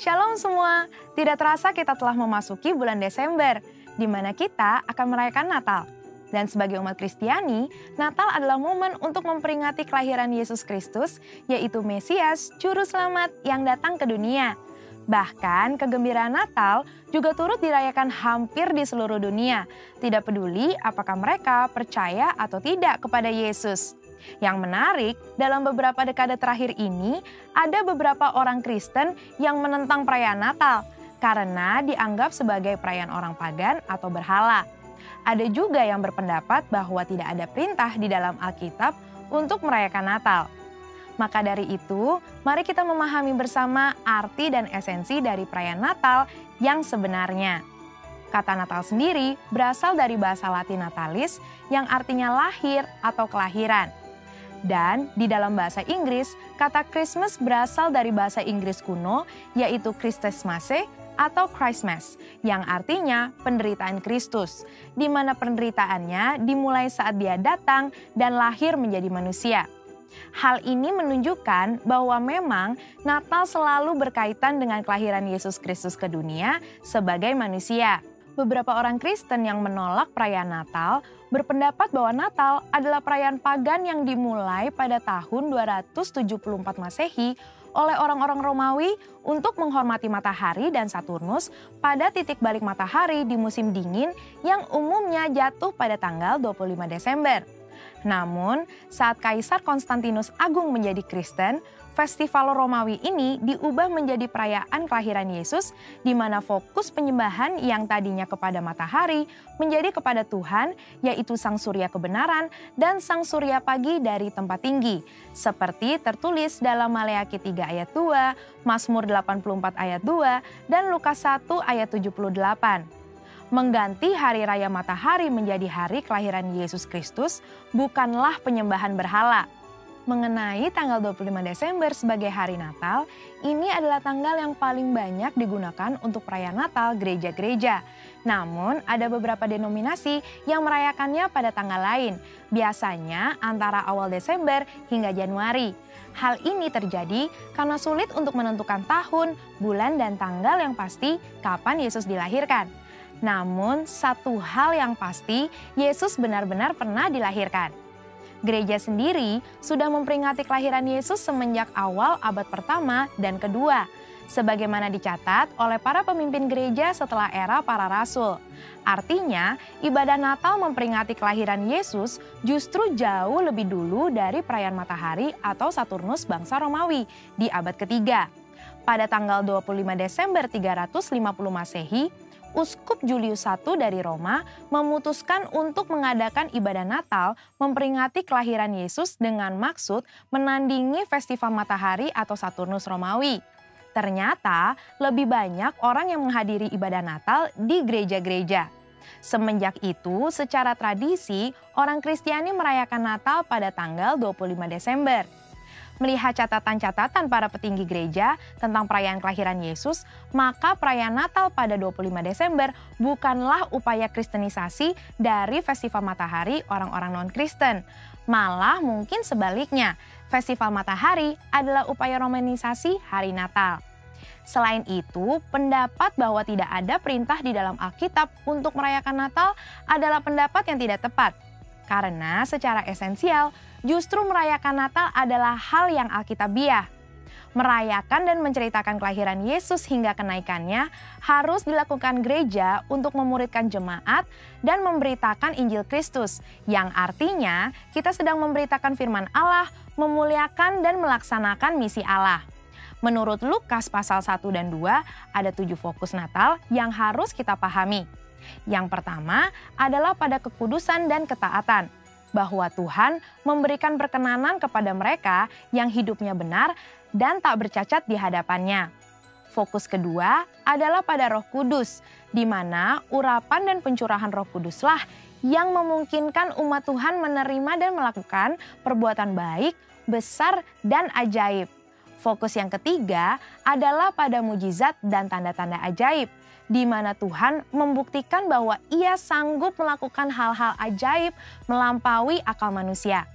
Shalom semua, tidak terasa kita telah memasuki bulan Desember, di mana kita akan merayakan Natal. Dan sebagai umat Kristiani, Natal adalah momen untuk memperingati kelahiran Yesus Kristus, yaitu Mesias, Juru Selamat yang datang ke dunia. Bahkan kegembiraan Natal juga turut dirayakan hampir di seluruh dunia, tidak peduli apakah mereka percaya atau tidak kepada Yesus. Yang menarik, dalam beberapa dekade terakhir ini, ada beberapa orang Kristen yang menentang perayaan Natal karena dianggap sebagai perayaan orang pagan atau berhala. Ada juga yang berpendapat bahwa tidak ada perintah di dalam Alkitab untuk merayakan Natal. Maka dari itu, mari kita memahami bersama arti dan esensi dari perayaan Natal yang sebenarnya. Kata Natal sendiri berasal dari bahasa Latin natalis yang artinya lahir atau kelahiran. Dan di dalam bahasa Inggris, kata Christmas berasal dari bahasa Inggris kuno, yaitu Christmasmasse atau Christmas, yang artinya penderitaan Kristus, di mana penderitaannya dimulai saat dia datang dan lahir menjadi manusia. Hal ini menunjukkan bahwa memang Natal selalu berkaitan dengan kelahiran Yesus Kristus ke dunia sebagai manusia. Beberapa orang Kristen yang menolak perayaan Natal berpendapat bahwa Natal adalah perayaan pagan yang dimulai pada tahun 274 Masehi oleh orang-orang Romawi untuk menghormati matahari dan Saturnus pada titik balik matahari di musim dingin yang umumnya jatuh pada tanggal 25 Desember. Namun, saat Kaisar Konstantinus Agung menjadi Kristen, festival Romawi ini diubah menjadi perayaan kelahiran Yesus, di mana fokus penyembahan yang tadinya kepada matahari menjadi kepada Tuhan, yaitu Sang Surya kebenaran dan Sang Surya pagi dari tempat tinggi, seperti tertulis dalam Maleakhi 3 ayat 2, Mazmur 84 ayat 2, dan Lukas 1 ayat 78. Mengganti hari raya matahari menjadi hari kelahiran Yesus Kristus bukanlah penyembahan berhala. Mengenai tanggal 25 Desember sebagai hari Natal, ini adalah tanggal yang paling banyak digunakan untuk perayaan Natal gereja-gereja. Namun, ada beberapa denominasi yang merayakannya pada tanggal lain, biasanya antara awal Desember hingga Januari. Hal ini terjadi karena sulit untuk menentukan tahun, bulan, dan tanggal yang pasti kapan Yesus dilahirkan. Namun, satu hal yang pasti, Yesus benar-benar pernah dilahirkan. Gereja sendiri sudah memperingati kelahiran Yesus semenjak awal abad pertama dan kedua, sebagaimana dicatat oleh para pemimpin gereja setelah era para rasul. Artinya, ibadah Natal memperingati kelahiran Yesus justru jauh lebih dulu dari perayaan matahari atau Saturnus bangsa Romawi di abad ketiga. Pada tanggal 25 Desember 350 Masehi, Uskup Julius I dari Roma memutuskan untuk mengadakan ibadah Natal memperingati kelahiran Yesus dengan maksud menandingi festival matahari atau Saturnus Romawi. Ternyata lebih banyak orang yang menghadiri ibadah Natal di gereja-gereja. Semenjak itu, secara tradisi, orang Kristiani merayakan Natal pada tanggal 25 Desember. Melihat catatan-catatan para petinggi gereja tentang perayaan kelahiran Yesus, maka perayaan Natal pada 25 Desember bukanlah upaya kristenisasi dari festival matahari orang-orang non-Kristen. Malah mungkin sebaliknya, festival matahari adalah upaya romanisasi hari Natal. Selain itu, pendapat bahwa tidak ada perintah di dalam Alkitab untuk merayakan Natal adalah pendapat yang tidak tepat. Karena secara esensial, justru merayakan Natal adalah hal yang alkitabiah. Merayakan dan menceritakan kelahiran Yesus hingga kenaikannya harus dilakukan gereja untuk memuridkan jemaat dan memberitakan Injil Kristus, yang artinya kita sedang memberitakan firman Allah, memuliakan dan melaksanakan misi Allah. Menurut Lukas pasal 1 dan 2, ada 7 fokus Natal yang harus kita pahami. Yang pertama adalah pada kekudusan dan ketaatan, bahwa Tuhan memberikan perkenanan kepada mereka yang hidupnya benar dan tak bercacat di hadapannya. Fokus kedua adalah pada Roh Kudus, di mana urapan dan pencurahan Roh Kuduslah yang memungkinkan umat Tuhan menerima dan melakukan perbuatan baik, besar, dan ajaib. Fokus yang ketiga adalah pada mujizat dan tanda-tanda ajaib, di mana Tuhan membuktikan bahwa Ia sanggup melakukan hal-hal ajaib melampaui akal manusia.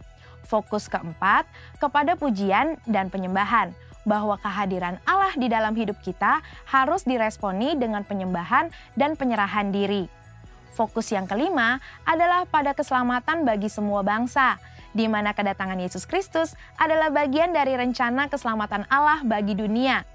Fokus keempat kepada pujian dan penyembahan, bahwa kehadiran Allah di dalam hidup kita harus diresponi dengan penyembahan dan penyerahan diri. Fokus yang kelima adalah pada keselamatan bagi semua bangsa, di mana kedatangan Yesus Kristus adalah bagian dari rencana keselamatan Allah bagi dunia.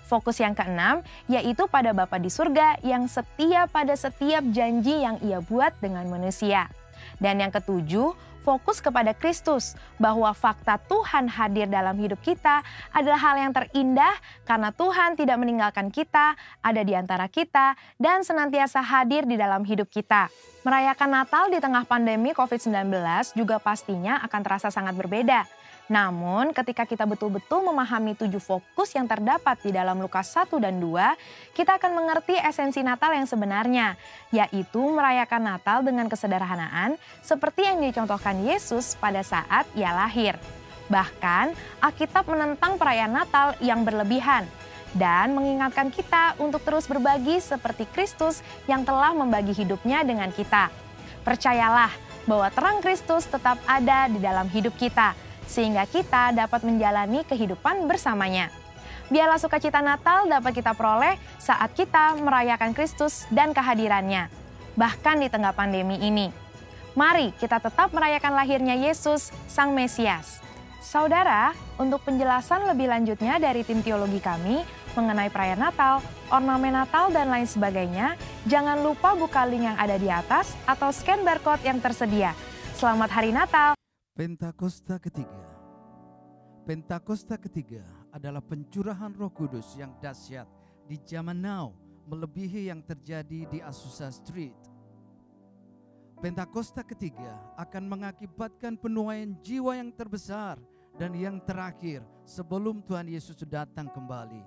Fokus yang keenam yaitu pada Bapa di surga yang setia pada setiap janji yang Ia buat dengan manusia. Dan yang ketujuh, fokus kepada Kristus, bahwa fakta Tuhan hadir dalam hidup kita adalah hal yang terindah karena Tuhan tidak meninggalkan kita, ada di antara kita, dan senantiasa hadir di dalam hidup kita. Merayakan Natal di tengah pandemi COVID-19 juga pastinya akan terasa sangat berbeda. Namun ketika kita betul-betul memahami 7 fokus yang terdapat di dalam Lukas 1 dan 2, kita akan mengerti esensi Natal yang sebenarnya, yaitu merayakan Natal dengan kesederhanaan seperti yang dicontohkan Yesus pada saat Ia lahir. Bahkan Alkitab menentang perayaan Natal yang berlebihan dan mengingatkan kita untuk terus berbagi seperti Kristus yang telah membagi hidupnya dengan kita. Percayalah bahwa terang Kristus tetap ada di dalam hidup kita, sehingga kita dapat menjalani kehidupan bersamanya. Biarlah sukacita Natal dapat kita peroleh saat kita merayakan Kristus dan kehadirannya, bahkan di tengah pandemi ini. Mari kita tetap merayakan lahirnya Yesus, Sang Mesias. Saudara, untuk penjelasan lebih lanjutnya dari tim teologi kami mengenai perayaan Natal, ornamen Natal, dan lain sebagainya, jangan lupa buka link yang ada di atas atau scan barcode yang tersedia. Selamat Hari Natal! Pentakosta ketiga. Pentakosta ketiga adalah pencurahan Roh Kudus yang dahsyat di zaman now, melebihi yang terjadi di Azusa Street. Pentakosta ketiga akan mengakibatkan penuaian jiwa yang terbesar dan yang terakhir sebelum Tuhan Yesus datang kembali.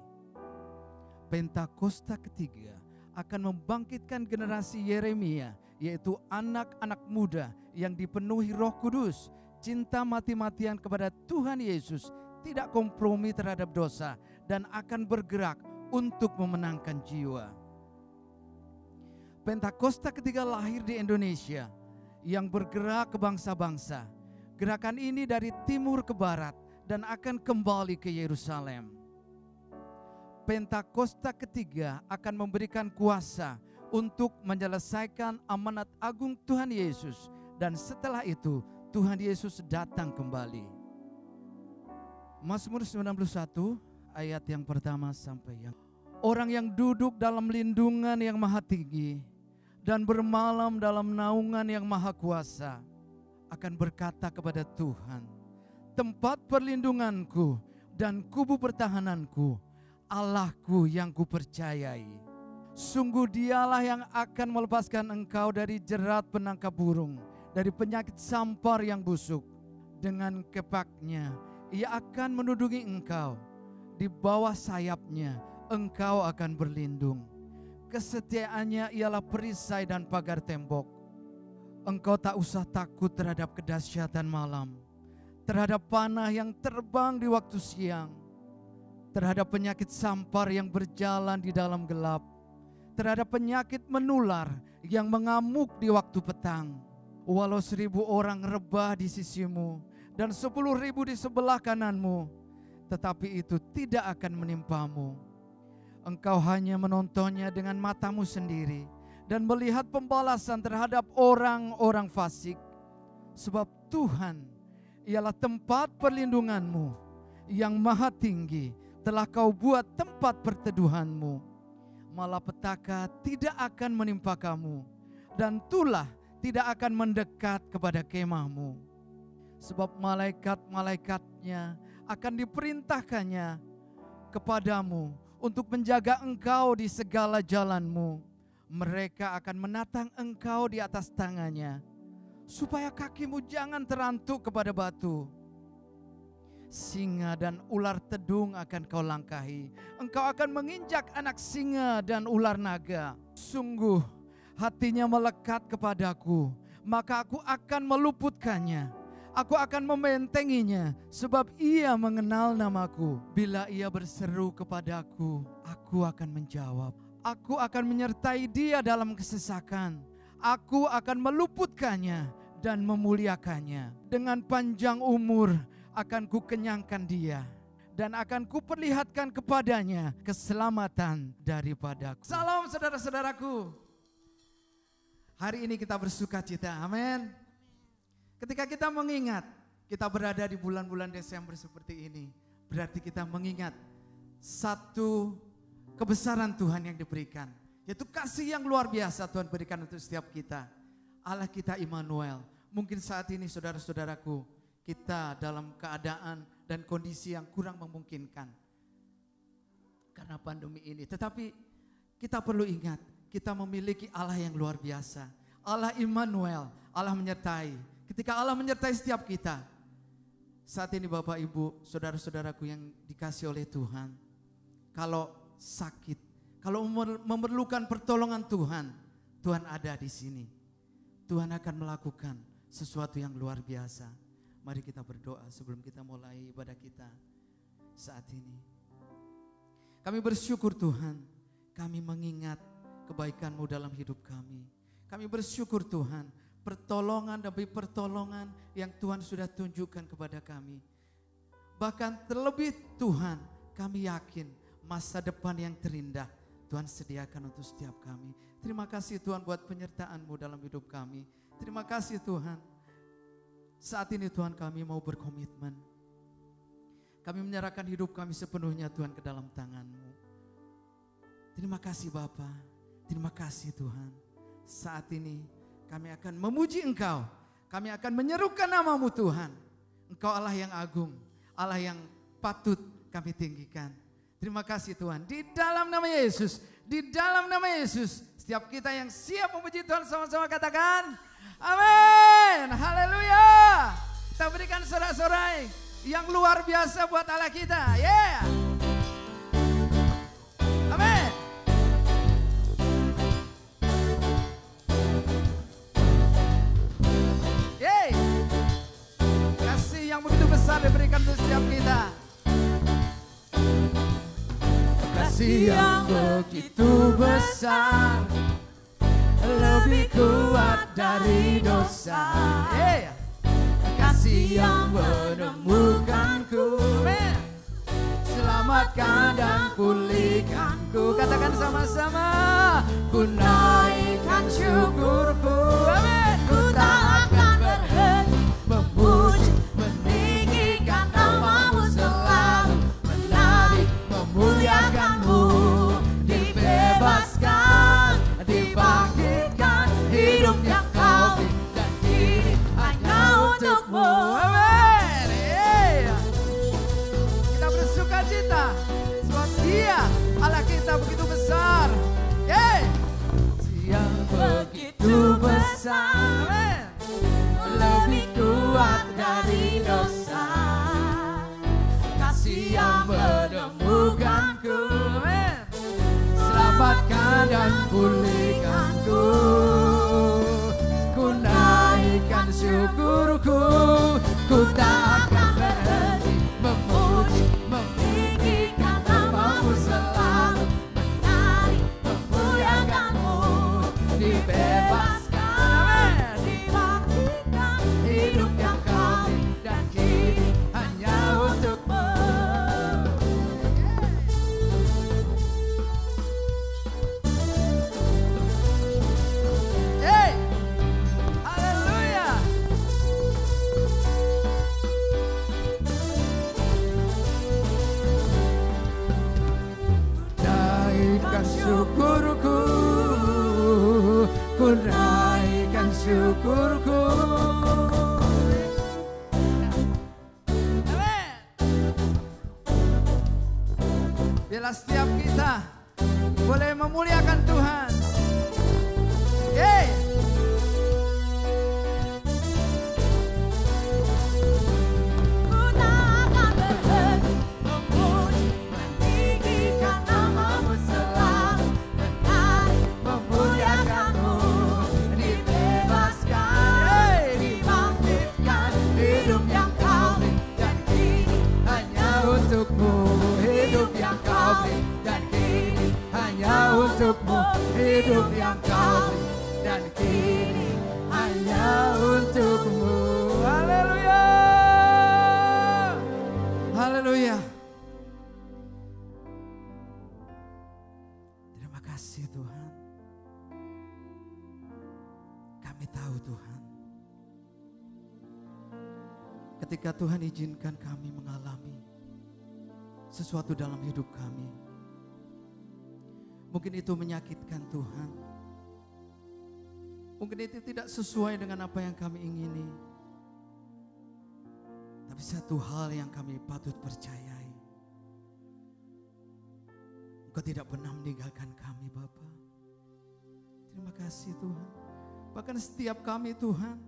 Pentakosta ketiga akan membangkitkan generasi Yeremia, yaitu anak-anak muda yang dipenuhi Roh Kudus, cinta mati-matian kepada Tuhan Yesus, tidak kompromi terhadap dosa, dan akan bergerak untuk memenangkan jiwa. Pentakosta ketiga lahir di Indonesia, yang bergerak ke bangsa-bangsa. Gerakan ini dari timur ke barat dan akan kembali ke Yerusalem. Pentakosta ketiga akan memberikan kuasa untuk menyelesaikan amanat agung Tuhan Yesus, dan setelah itu Tuhan Yesus datang kembali. Mazmur 91 ayat yang pertama sampai yang orang yang duduk dalam lindungan yang maha tinggi dan bermalam dalam naungan yang maha kuasa akan berkata kepada Tuhan, tempat perlindunganku dan kubu pertahananku, Allahku yang kupercayai. Sungguh Dialah yang akan melepaskan engkau dari jerat penangkap burung, dari penyakit sampar yang busuk. Dengan kepaknya Ia akan menudungi engkau, di bawah sayapnya engkau akan berlindung. Kesetiaannya ialah perisai dan pagar tembok. Engkau tak usah takut terhadap kedahsyatan malam, terhadap panah yang terbang di waktu siang, terhadap penyakit sampar yang berjalan di dalam gelap, terhadap penyakit menular yang mengamuk di waktu petang. Walau 1000 orang rebah di sisimu dan 10.000 di sebelah kananmu, tetapi itu tidak akan menimpamu. Engkau hanya menontonnya dengan matamu sendiri dan melihat pembalasan terhadap orang-orang fasik. Sebab Tuhan ialah tempat perlindunganmu, yang maha tinggi telah kau buat tempat perteduhanmu. Malapetaka tidak akan menimpa kamu, dan tulah tidak akan mendekat kepada kemahmu. Sebab malaikat-malaikatnya akan diperintahkannya kepadamu untuk menjaga engkau di segala jalanmu. Mereka akan menatang engkau di atas tangannya, supaya kakimu jangan terantuk kepada batu. Singa dan ular tedung akan kau langkahi. Engkau akan menginjak anak singa dan ular naga. Sungguh hatinya melekat kepadaku, maka aku akan meluputkannya. Aku akan membentenginya, sebab ia mengenal namaku. Bila ia berseru kepadaku, aku akan menjawab. Aku akan menyertai dia dalam kesesakan. Aku akan meluputkannya dan memuliakannya. Dengan panjang umur akan kukenyangkan dia, dan akan kuperlihatkan kepadanya keselamatan daripadaku. Salam saudara-saudaraku. Hari ini kita bersuka cita, amin. Ketika kita mengingat, kita berada di bulan-bulan Desember seperti ini, berarti kita mengingat satu kebesaran Tuhan yang diberikan, yaitu kasih yang luar biasa Tuhan berikan untuk setiap kita. Allah kita Immanuel. Mungkin saat ini saudara-saudaraku, kita dalam keadaan dan kondisi yang kurang memungkinkan karena pandemi ini. Tetapi kita perlu ingat, kita memiliki Allah yang luar biasa. Allah Immanuel, Allah menyertai. Ketika Allah menyertai setiap kita, saat ini Bapak Ibu, saudara-saudaraku yang dikasih oleh Tuhan, kalau sakit, kalau memerlukan pertolongan Tuhan, Tuhan ada di sini. Tuhan akan melakukan sesuatu yang luar biasa. Mari kita berdoa sebelum kita mulai ibadah kita saat ini. Kami bersyukur Tuhan, kami mengingat kebaikan-Mu dalam hidup kami. Kami bersyukur Tuhan, pertolongan demi pertolongan yang Tuhan sudah tunjukkan kepada kami. Bahkan terlebih Tuhan, kami yakin masa depan yang terindah Tuhan sediakan untuk setiap kami. Terima kasih Tuhan buat penyertaan-Mu dalam hidup kami. Terima kasih Tuhan. Saat ini Tuhan kami mau berkomitmen. Kami menyerahkan hidup kami sepenuhnya Tuhan ke dalam tangan-Mu. Terima kasih Bapa. Terima kasih Tuhan. Saat ini kami akan memuji Engkau. Kami akan menyerukan nama-Mu Tuhan. Engkau Allah yang agung. Allah yang patut kami tinggikan. Terima kasih Tuhan. Di dalam nama Yesus. Di dalam nama Yesus. Setiap kita yang siap memuji Tuhan sama-sama katakan amin. Haleluya. Kita berikan sorak-sorai yang luar biasa buat Allah kita. Yeah. Amin. Yeay. Kasih yang begitu besar diberikan untuk setiap kita. Kasih yang begitu besar, lebih kuat dari dosa. Kasih yang menemukanku, selamatkan dan pulihkanku. Katakan sama-sama, ku naikkan syukurku. Amin. Ku tak akan berhenti memuji, meninggikan nama-Mu selalu, menari, memuliakan-Mu, dibebaskan, dibangkitkan, hidup yang Kau beri dan kini hanya untuk-Mu. Amin. Yeah. Kita bersuka cita sebab Dia Allah kita begitu besar. Yeah. Yang begitu besar, amin, lebih kuat dari dosa. Kasih yang menemukanku, amin, selamatkan dan pulihkanku. Ku naikkan syukurku, ku tak akan berhenti memuji, meninggikan nama-Mu selalu, menari, memuliakan-Mu, dibebaskan, dibangkitkan, hidup yang Kau beri dan kini hanya untuk-Mu. Hey, haleluya. Naikkan syukurku, ku naikkan syukurku. Amin. Biarlah setiap kita boleh memuliakan Tuhan. Yeay. Ku tak akan berhenti memuji, meninggikan nama-Mu selalu, menari, memuliakan-Mu, dibebaskan, dibangkitkan, hidup yang Kau beri dan kini hanya untuk-Mu, hidup yang Kau beri dan kini hanya untuk-Mu, hidup yang Kau beri dan kini hanya untuk-Mu. Haleluya. Haleluya. Tuhan. Kami tahu Tuhan, ketika Tuhan izinkan kami mengalami sesuatu dalam hidup kami, mungkin itu menyakitkan Tuhan, mungkin itu tidak sesuai dengan apa yang kami ingini. Tapi satu hal yang kami patut percayai, Engkau tidak pernah meninggalkan kami Bapa. Terima kasih Tuhan. Bahkan setiap kami Tuhan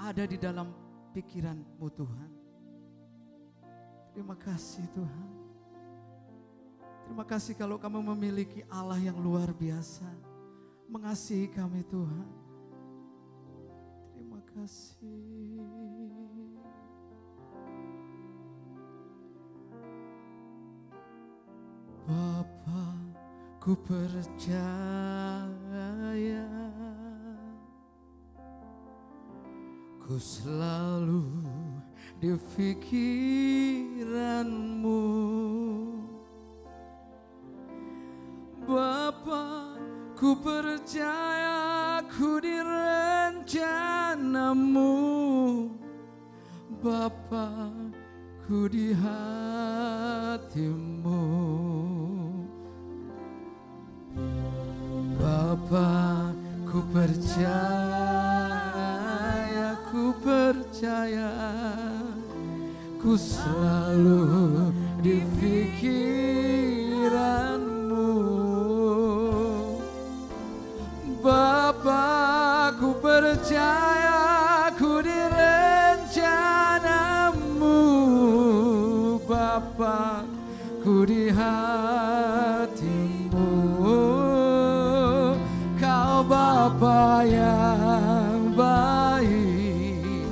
ada di dalam pikiran-Mu Tuhan. Terima kasih Tuhan. Terima kasih kalau kami memiliki Allah yang luar biasa, mengasihi kami Tuhan. Terima kasih. Bapa, ku percaya, ku selalu di pikiran-Mu. Bapa, ku percaya, ku di rencana-Mu. Bapa, ku di hati-Mu. Bapa, ku percaya, ku selalu di pikiran-Mu. Bapa, ku percaya, ku di rencana-Mu. Bapa, ku di hati-Mu. Kau Bapa yang baik,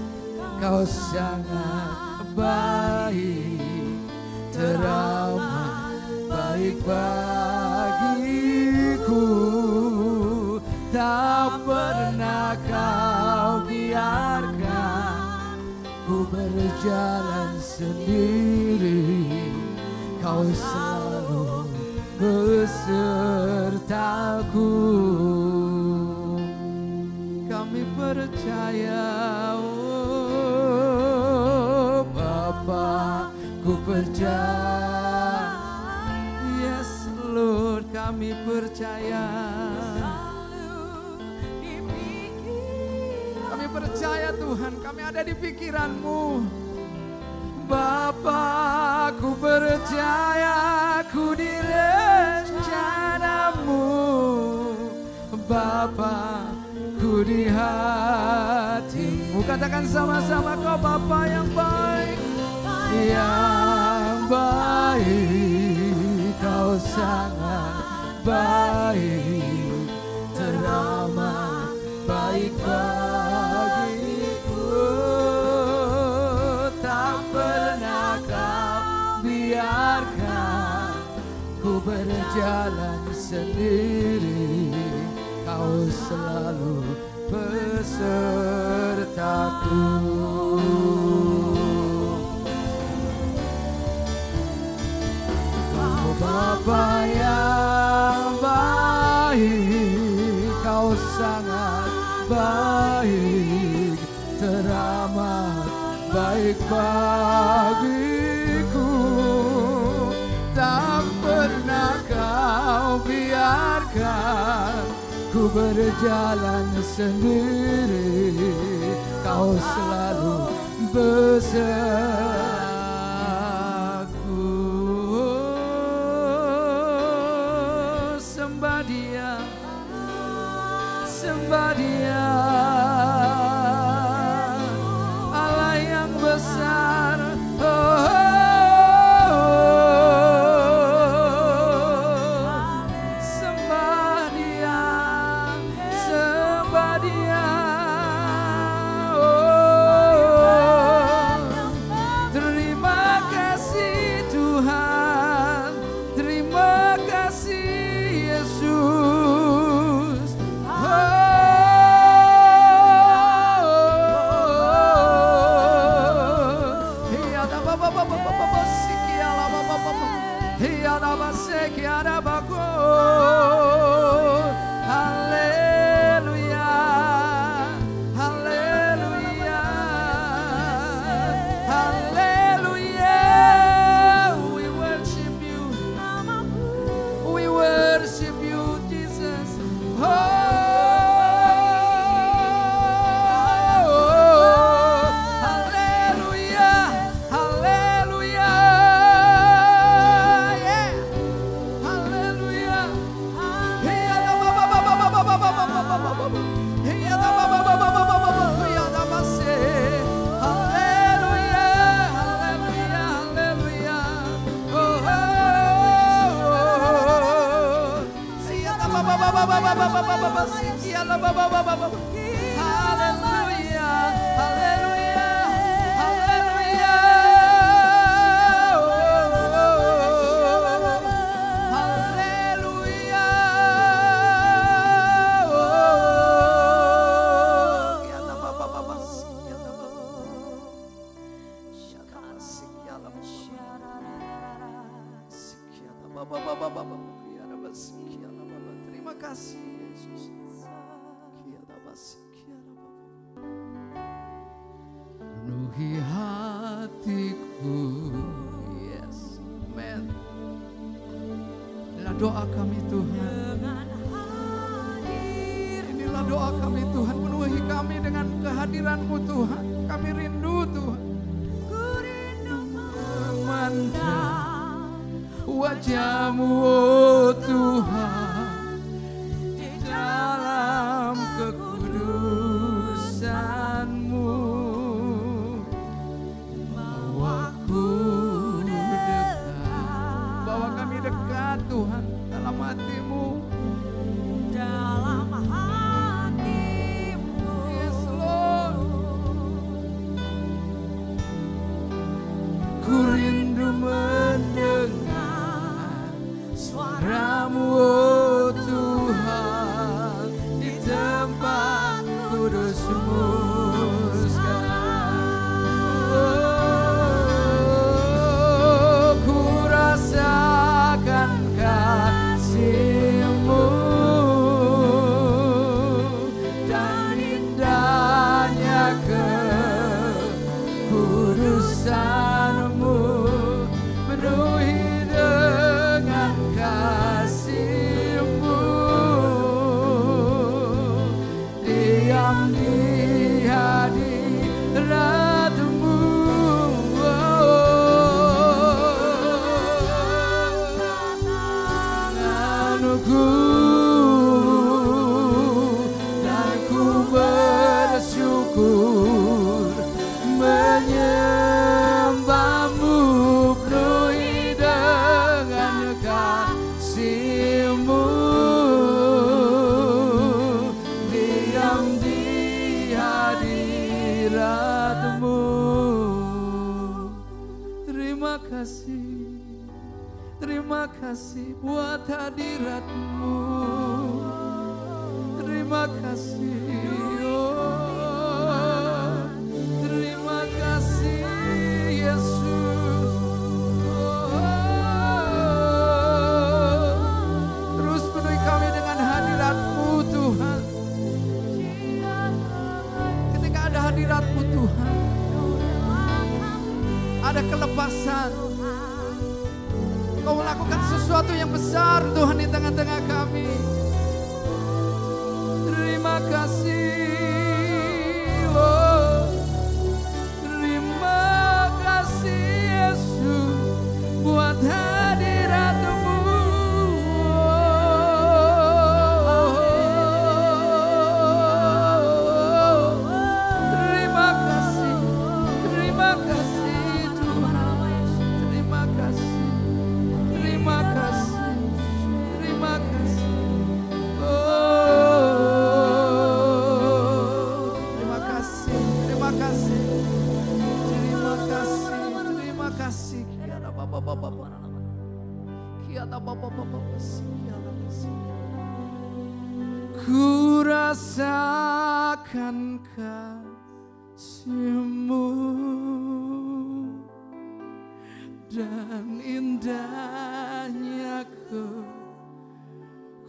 Kau sangat baik, teramat baik bagiku. Tak pernah Kau biarkan ku berjalan sendiri. Kau selalu besertaku. Kami percaya, oh Bapa, ku percaya. Yes Lord, kami percaya. Kami percaya Tuhan, kami ada di pikiran-Mu. Bapa, ku percaya, ku di rencana-Mu. Bapa, ku di hati-Mu. Katakan sama-sama, Kau Bapa yang baik, yang baik. Kau sangat baik, teramat baik bagiku. Tak pernah Kau biarkan ku berjalan sendiri. Kau selalu besertaku. Kau Bapa yang baik, Kau sangat baik, teramat baik bagiku. Tak pernah Kau biarkan ku berjalan sendiri. Kau selalu besertaku. Sembah Dia, sembah Dia, Allah yang besar. Hiada baseki ada bako. Haleluya, haleluya, haleluya. We worship you, we worship you, Jesus. Terima kasih Yesus. Penuhi hatiku, yes, amen. Inilah doa kami Tuhan. Inilah doa kami Tuhan. Penuhi kami dengan kehadiran-Mu Tuhan. Kami rindu Tuhan. Memandang wajah-Mu oh Tuhan, di dalam kekudusan-Mu. Bawaku dekat, bawa kami dekat Tuhan dalam hati-Mu. Dalam hati-Mu, yes Lord. Ku rindu mendengar suara-Mu oh Tuhan, di tempat kudus-Mu sekarang. Oh, ku rasakan kasih-Mu dan indahnya kekudusan-Mu. Penuhi dengan kasih-Mu, diam di hadirat-Mu. Tanganku dan ku bersyukur menyembah-Mu. Penuhi dengan kasih-Mu, diam di hadirat-Mu. Terima kasih, terima kasih buat hadirat-Mu. Terima kasih, oh, terima kasih Yesus. Terus penuhi kami dengan hadirat-Mu Tuhan. Ketika ada hadirat-Mu Tuhan, ada kelepasan. Kau melakukan sesuatu yang besar Tuhan di tengah-tengah kami. Terima kasih, oh, terima kasih Yesus buat hadirat-Mu. Terima kasih Tuhan. Terima kasih, terima kasih, terima kasih. Oh, terima kasih, terima kasih, terima kasih, terima kasih. Kiara Bapa, Kiara Bapa, Kiara Bapa. Ku rasakan kasih-Mu dan indah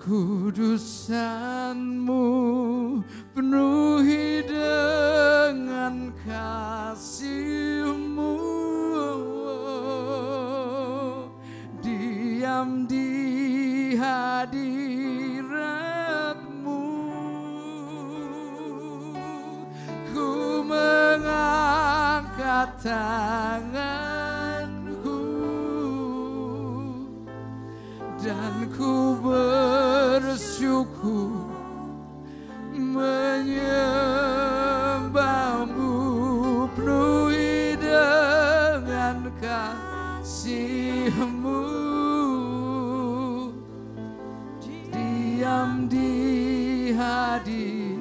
Kekudusan-Mu penuhi dengan kasih-Mu, diam di hadirat-Mu. Ku mengangkat tanganku dan ku bersyukur menyembah-Mu penuhi dengan kasih-Mu, diam di hadirat-Mu,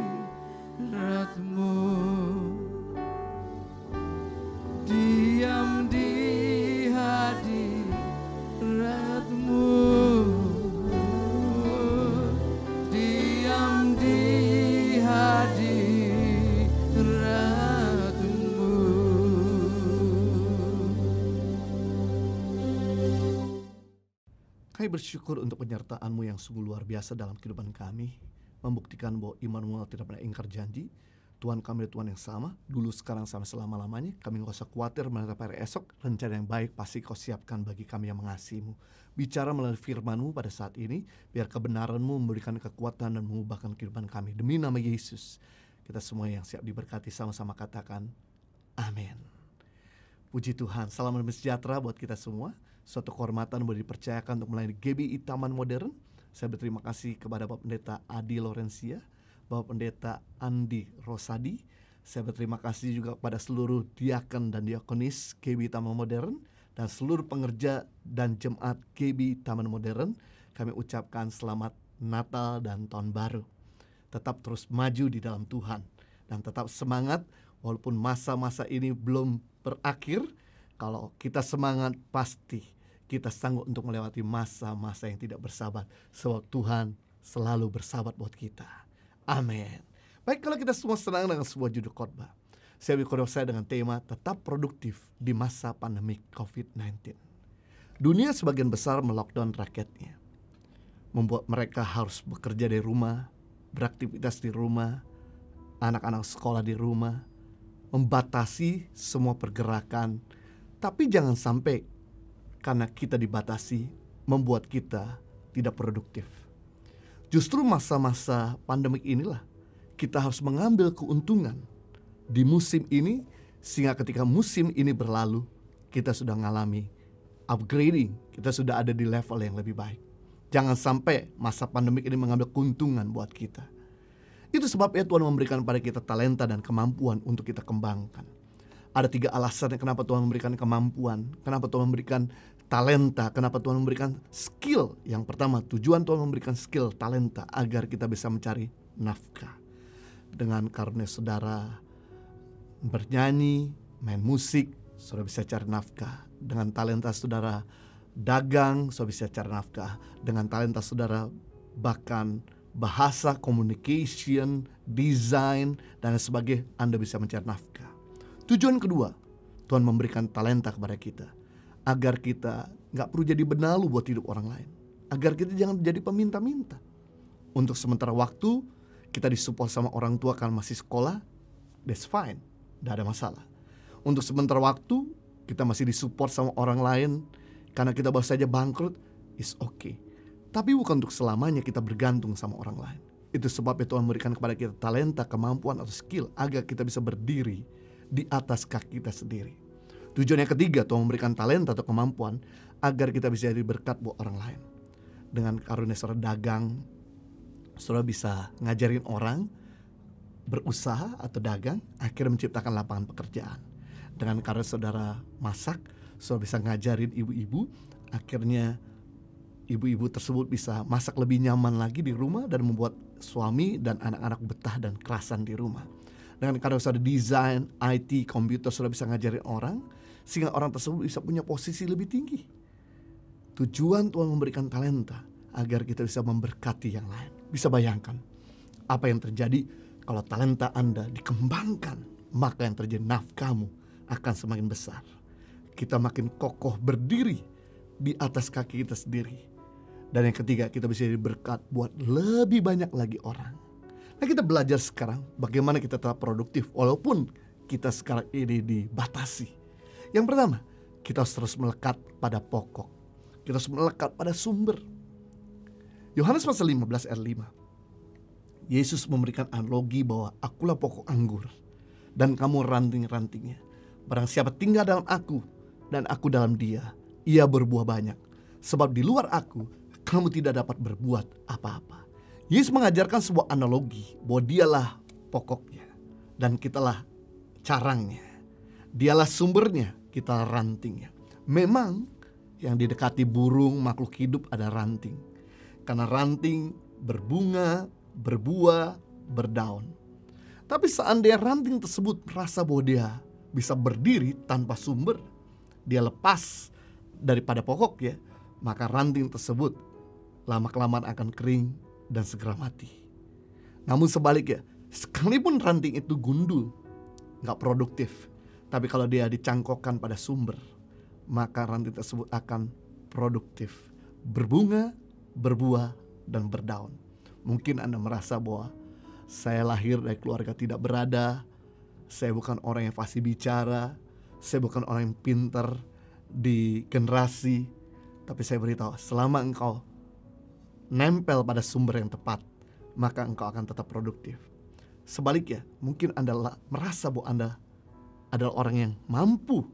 diam di hadirat-Mu, diam di hadirat-Mu. Kami bersyukur untuk penyertaan-Mu yang sungguh luar biasa dalam kehidupan kami, membuktikan bahwa Immanuel tidak pernah ingkar janji. Tuhan kami adalah Tuhan yang sama, dulu, sekarang, sampai selama-lamanya. Kami nggak usah khawatir menghadapi hari esok. Rencana yang baik pasti Kau siapkan bagi kami yang mengasihi-Mu. Bicara melalui firman-Mu pada saat ini, biar kebenaran-Mu memberikan kekuatan dan mengubahkan kehidupan kami. Demi nama Yesus, kita semua yang siap diberkati sama-sama katakan, amin. Puji Tuhan, salam dan sejahtera buat kita semua. Suatu kehormatan boleh dipercayakan untuk melayani GBI Taman Modern. Saya berterima kasih kepada Bapak Pendeta Adi Lorencia, Bapak Pendeta Andi Rosadi. Saya berterima kasih juga kepada seluruh diaken dan diakonis GBI Taman Modern dan seluruh pengerja dan jemaat GBI Taman Modern. Kami ucapkan selamat Natal dan Tahun Baru. Tetap terus maju di dalam Tuhan dan tetap semangat walaupun masa-masa ini belum berakhir. Kalau kita semangat, pasti kita sanggup untuk melewati masa-masa yang tidak bersahabat, sebab Tuhan selalu bersahabat buat kita. Amin. Baik, kalau kita semua senang dengan sebuah judul khotbah, saya bikin khotbah saya dengan tema tetap produktif di masa pandemi COVID-19. Dunia sebagian besar melockdown rakyatnya, membuat mereka harus bekerja dari rumah, beraktivitas di rumah, anak-anak sekolah di rumah, membatasi semua pergerakan. Tapi jangan sampai karena kita dibatasi membuat kita tidak produktif. Justru masa-masa pandemik inilah kita harus mengambil keuntungan di musim ini, sehingga ketika musim ini berlalu, kita sudah mengalami upgrading, kita sudah ada di level yang lebih baik. Jangan sampai masa pandemik ini mengambil keuntungan buat kita. Itu sebabnya Tuhan memberikan pada kita talenta dan kemampuan untuk kita kembangkan. Ada 3 alasan kenapa Tuhan memberikan kemampuan, kenapa Tuhan memberikan talenta, kenapa Tuhan memberikan skill. Yang pertama, tujuan Tuhan memberikan skill, talenta agar kita bisa mencari nafkah. Dengan karunia saudara bernyanyi, main musik, saudara bisa cari nafkah. Dengan talenta saudara dagang, saudara bisa cari nafkah. Dengan talenta saudara bahkan bahasa, communication, desain, dan sebagainya, Anda bisa mencari nafkah. Tujuan kedua, Tuhan memberikan talenta kepada kita agar kita gak perlu jadi benalu buat hidup orang lain, agar kita jangan jadi peminta-minta. Untuk sementara waktu kita disupport sama orang tua karena masih sekolah, that's fine, gak ada masalah. Untuk sementara waktu kita masih disupport sama orang lain karena kita baru saja bangkrut, is okay. Tapi bukan untuk selamanya kita bergantung sama orang lain. Itu sebabnya Tuhan memberikan kepada kita talenta, kemampuan atau skill agar kita bisa berdiri di atas kaki kita sendiri. Tujuan yang ketiga, Tuhan memberikan talenta atau kemampuan agar kita bisa jadi berkat buat orang lain. Dengan karunia saudara dagang, saudara bisa ngajarin orang berusaha atau dagang, akhirnya menciptakan lapangan pekerjaan. Dengan karunia saudara masak, saudara bisa ngajarin ibu-ibu, akhirnya ibu-ibu tersebut bisa masak lebih nyaman lagi di rumah dan membuat suami dan anak-anak betah dan kerasan di rumah. Dengan karena saudara desain, IT, komputer, saudara bisa ngajarin orang sehingga orang tersebut bisa punya posisi lebih tinggi. Tujuan Tuhan memberikan talenta agar kita bisa memberkati yang lain. Bisa bayangkan apa yang terjadi kalau talenta Anda dikembangkan, maka yang terjadi nafkahmu akan semakin besar. Kita makin kokoh berdiri di atas kaki kita sendiri Dan yang ketiga, kita bisa jadi berkat buat lebih banyak lagi orang. Nah, kita belajar sekarang bagaimana kita tetap produktif walaupun kita sekarang ini dibatasi. Yang pertama, kita harus terus melekat pada pokok. Kita harus melekat pada sumber. Yohanes pasal 15 ayat 5. Yesus memberikan analogi bahwa akulah pokok anggur dan kamu ranting-rantingnya. Barang siapa tinggal dalam aku dan aku dalam dia, ia berbuah banyak. Sebab di luar aku, kamu tidak dapat berbuat apa-apa. Yesus mengajarkan sebuah analogi bahwa dialah pokoknya dan kitalah carangnya. Dialah sumbernya, kita rantingnya. Memang yang didekati burung makhluk hidup ada ranting. Karena ranting berbunga, berbuah, berdaun. Tapi seandainya ranting tersebut merasa bahwa dia bisa berdiri tanpa sumber, dia lepas daripada pokoknya, maka ranting tersebut lama-kelamaan akan kering dan segera mati. Namun sebaliknya, sekalipun ranting itu gundul, gak produktif, tapi kalau dia dicangkokkan pada sumber, maka ranting tersebut akan produktif, berbunga, berbuah, dan berdaun. Mungkin Anda merasa bahwa saya lahir dari keluarga tidak berada, saya bukan orang yang fasih bicara, saya bukan orang yang pintar di generasi. Tapi saya beritahu, selama engkau nempel pada sumber yang tepat, maka engkau akan tetap produktif. Sebaliknya, mungkin Anda merasa bahwa Anda adalah orang yang mampu,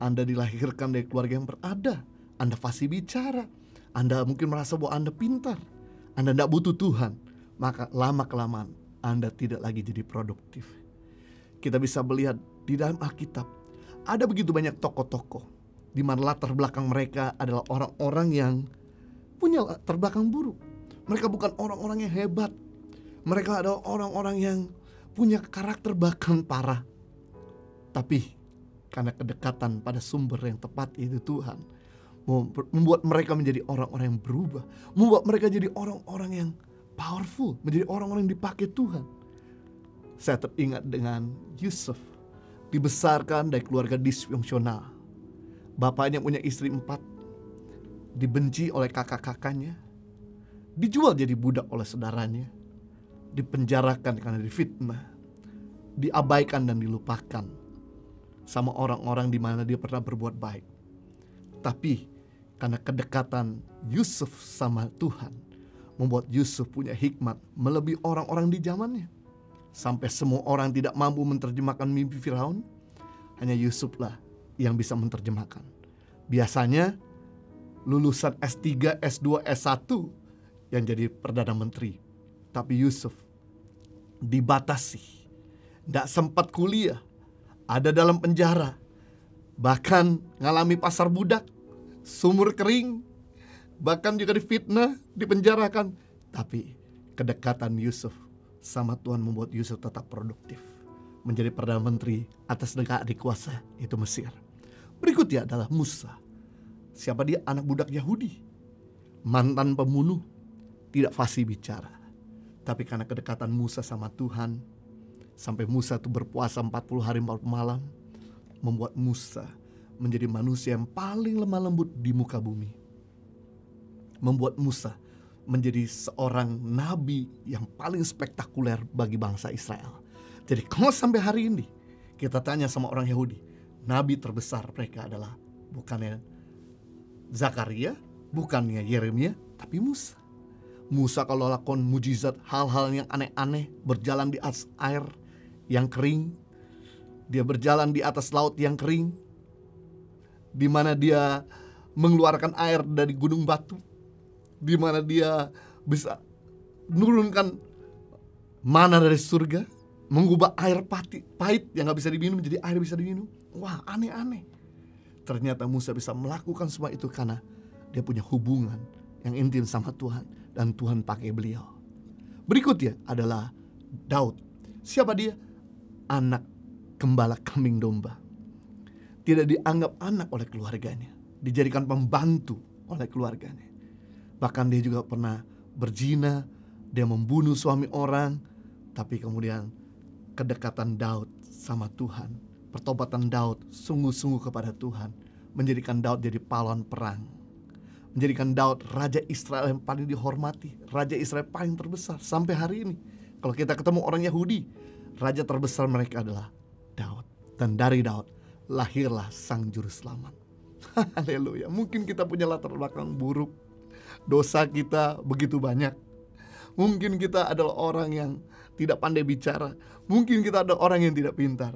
Anda dilahirkan dari keluarga yang berada, Anda fasih bicara, Anda mungkin merasa bahwa Anda pintar, Anda tidak butuh Tuhan, maka lama-kelamaan Anda tidak lagi jadi produktif. Kita bisa melihat di dalam Alkitab, ada begitu banyak tokoh-tokoh di mana latar belakang mereka adalah orang-orang yang punya latar belakang buruk. Mereka bukan orang-orang yang hebat. Mereka adalah orang-orang yang punya karakter bahkan parah. Tapi karena kedekatan pada sumber yang tepat, itu Tuhan, membuat mereka menjadi orang-orang yang berubah, membuat mereka jadi orang-orang yang powerful, menjadi orang-orang yang dipakai Tuhan. Saya teringat dengan Yusuf, dibesarkan dari keluarga disfungsional. Bapaknya punya istri 4, dibenci oleh kakak-kakaknya, dijual jadi budak oleh saudaranya, dipenjarakan karena difitnah, diabaikan dan dilupakan sama orang-orang di mana dia pernah berbuat baik. Tapi karena kedekatan Yusuf sama Tuhan, membuat Yusuf punya hikmat melebihi orang-orang di zamannya. Sampai semua orang tidak mampu menerjemahkan mimpi Firaun, hanya Yusuflah yang bisa menerjemahkan. Biasanya lulusan S3, S2, S1 yang jadi Perdana Menteri. Tapi Yusuf dibatasi, tidak sempat kuliah, ada dalam penjara, bahkan ngalami pasar budak, sumur kering, bahkan juga difitnah, dipenjarakan. Tapi kedekatan Yusuf sama Tuhan membuat Yusuf tetap produktif, menjadi Perdana Menteri atas negara adikuasa itu Mesir. Berikutnya adalah Musa. Siapa dia? Anak budak Yahudi, mantan pembunuh, tidak fasih bicara. Tapi karena kedekatan Musa sama Tuhan, sampai Musa itu berpuasa 40 hari 40 malam, membuat Musa menjadi manusia yang paling lemah lembut di muka bumi. Membuat Musa menjadi seorang nabi yang paling spektakuler bagi bangsa Israel. Jadi kalau sampai hari ini kita tanya sama orang Yahudi, nabi terbesar mereka adalah bukannya Zakaria, bukannya Yeremia, tapi Musa. Musa kalau lakukan mujizat, hal-hal yang aneh-aneh, berjalan di atas air yang kering, dia berjalan di atas laut yang kering, di mana dia mengeluarkan air dari gunung batu, di mana dia bisa menurunkan mana dari surga, mengubah air pahit yang gak bisa diminum menjadi air bisa diminum. Wah, aneh-aneh. Ternyata Musa bisa melakukan semua itu karena dia punya hubungan yang intim sama Tuhan, dan Tuhan pakai beliau. Berikutnya adalah Daud. Siapa dia? Anak gembala kambing domba. Tidak dianggap anak oleh keluarganya, dijadikan pembantu oleh keluarganya. Bahkan dia juga pernah berzina, dia membunuh suami orang. Tapi kemudian kedekatan Daud sama Tuhan, pertobatan Daud sungguh-sungguh kepada Tuhan, menjadikan Daud jadi pahlawan perang. menjadikan Daud raja Israel yang paling dihormati, raja Israel paling terbesar sampai hari ini. Kalau kita ketemu orang Yahudi, raja terbesar mereka adalah Daud. Dan dari Daud lahirlah sang juru selamat. Haleluya. Mungkin kita punya latar belakang buruk, dosa kita begitu banyak. Mungkin kita adalah orang yang tidak pandai bicara. Mungkin kita adalah orang yang tidak pintar.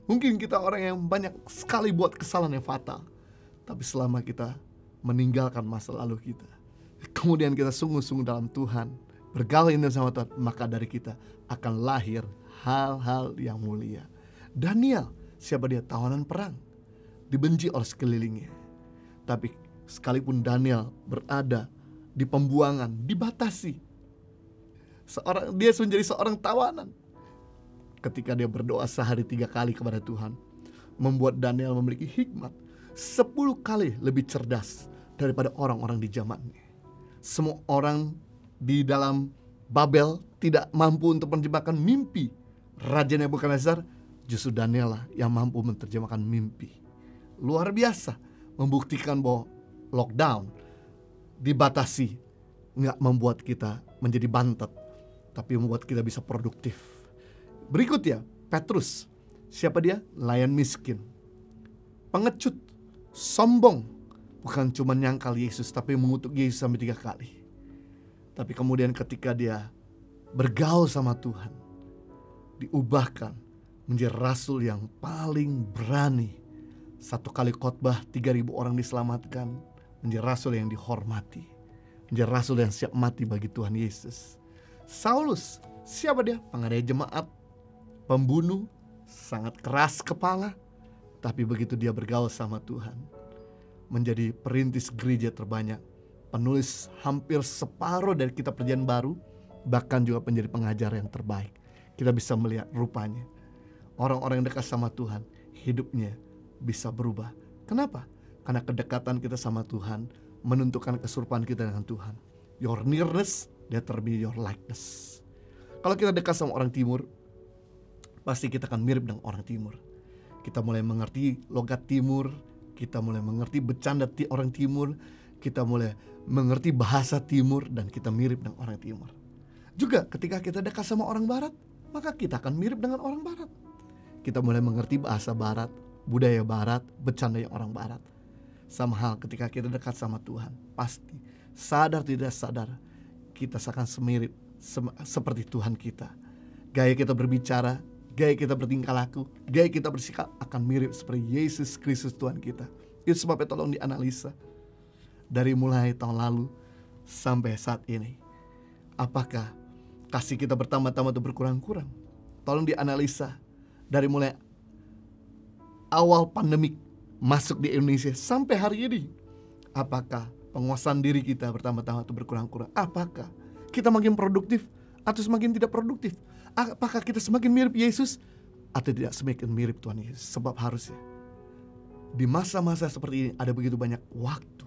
Mungkin kita orang yang banyak sekali buat kesalahan yang fatal. Tapi selama kita meninggalkan masa lalu kita, kemudian kita sungguh-sungguh dalam Tuhan, bergaul intim sama Tuhan, maka dari kita akan lahir hal-hal yang mulia. Daniel, siapa dia? Tawanan perang, dibenci oleh sekelilingnya. Tapi sekalipun Daniel berada di pembuangan, dibatasi, dia menjadi seorang tawanan. Ketika dia berdoa sehari 3 kali kepada Tuhan, membuat Daniel memiliki hikmat 10 kali lebih cerdas daripada orang-orang di zamannya. Semua orang di dalam Babel tidak mampu untuk menerjemahkan mimpi Raja Nebukadnezar, justru Daniel lah yang mampu menerjemahkan mimpi. Luar biasa, membuktikan bahwa lockdown, dibatasi, nggak membuat kita menjadi bantet, tapi membuat kita bisa produktif. Berikut ya, Petrus. Siapa dia? Nelayan miskin, pengecut, sombong. Bukan cuma nyangkal Yesus, tapi mengutuk Yesus sampai 3 kali. Tapi kemudian ketika dia bergaul sama Tuhan, diubahkan menjadi rasul yang paling berani. 1 kali khotbah 3.000 orang diselamatkan, menjadi rasul yang dihormati, menjadi rasul yang siap mati bagi Tuhan Yesus. Saulus, siapa dia? Penganiaya jemaat, pembunuh, sangat keras kepala. Tapi begitu dia bergaul sama Tuhan, menjadi perintis gereja terbanyak, penulis hampir separuh dari kitab Perjanjian Baru, bahkan juga menjadi pengajar yang terbaik. Kita bisa melihat rupanya orang-orang yang dekat sama Tuhan, hidupnya bisa berubah. Kenapa? Karena kedekatan kita sama Tuhan menentukan keserupaan kita dengan Tuhan. Your nearness determine your likeness. Kalau kita dekat sama orang timur, pasti kita akan mirip dengan orang timur. Kita mulai mengerti logat timur, kita mulai mengerti bercanda orang timur, kita mulai mengerti bahasa timur, dan kita mirip dengan orang timur. Juga ketika kita dekat sama orang barat, maka kita akan mirip dengan orang barat. Kita mulai mengerti bahasa barat, budaya barat, bercanda yang orang barat. Sama hal ketika kita dekat sama Tuhan, pasti sadar tidak sadar kita akan semirip seperti Tuhan kita. Gaya kita berbicara, gaya kita bertingkah laku, gaya kita bersikap akan mirip seperti Yesus Kristus Tuhan kita. Itu sebabnya tolong dianalisa dari mulai tahun lalu sampai saat ini. Apakah kasih kita bertambah-tambah atau berkurang-kurang? Tolong dianalisa dari mulai awal pandemik masuk di Indonesia sampai hari ini. Apakah penguasaan diri kita bertambah-tambah atau berkurang-kurang? Apakah kita makin produktif atau semakin tidak produktif? Apakah kita semakin mirip Yesus atau tidak semakin mirip Tuhan Yesus? Sebab harusnya di masa-masa seperti ini ada begitu banyak waktu.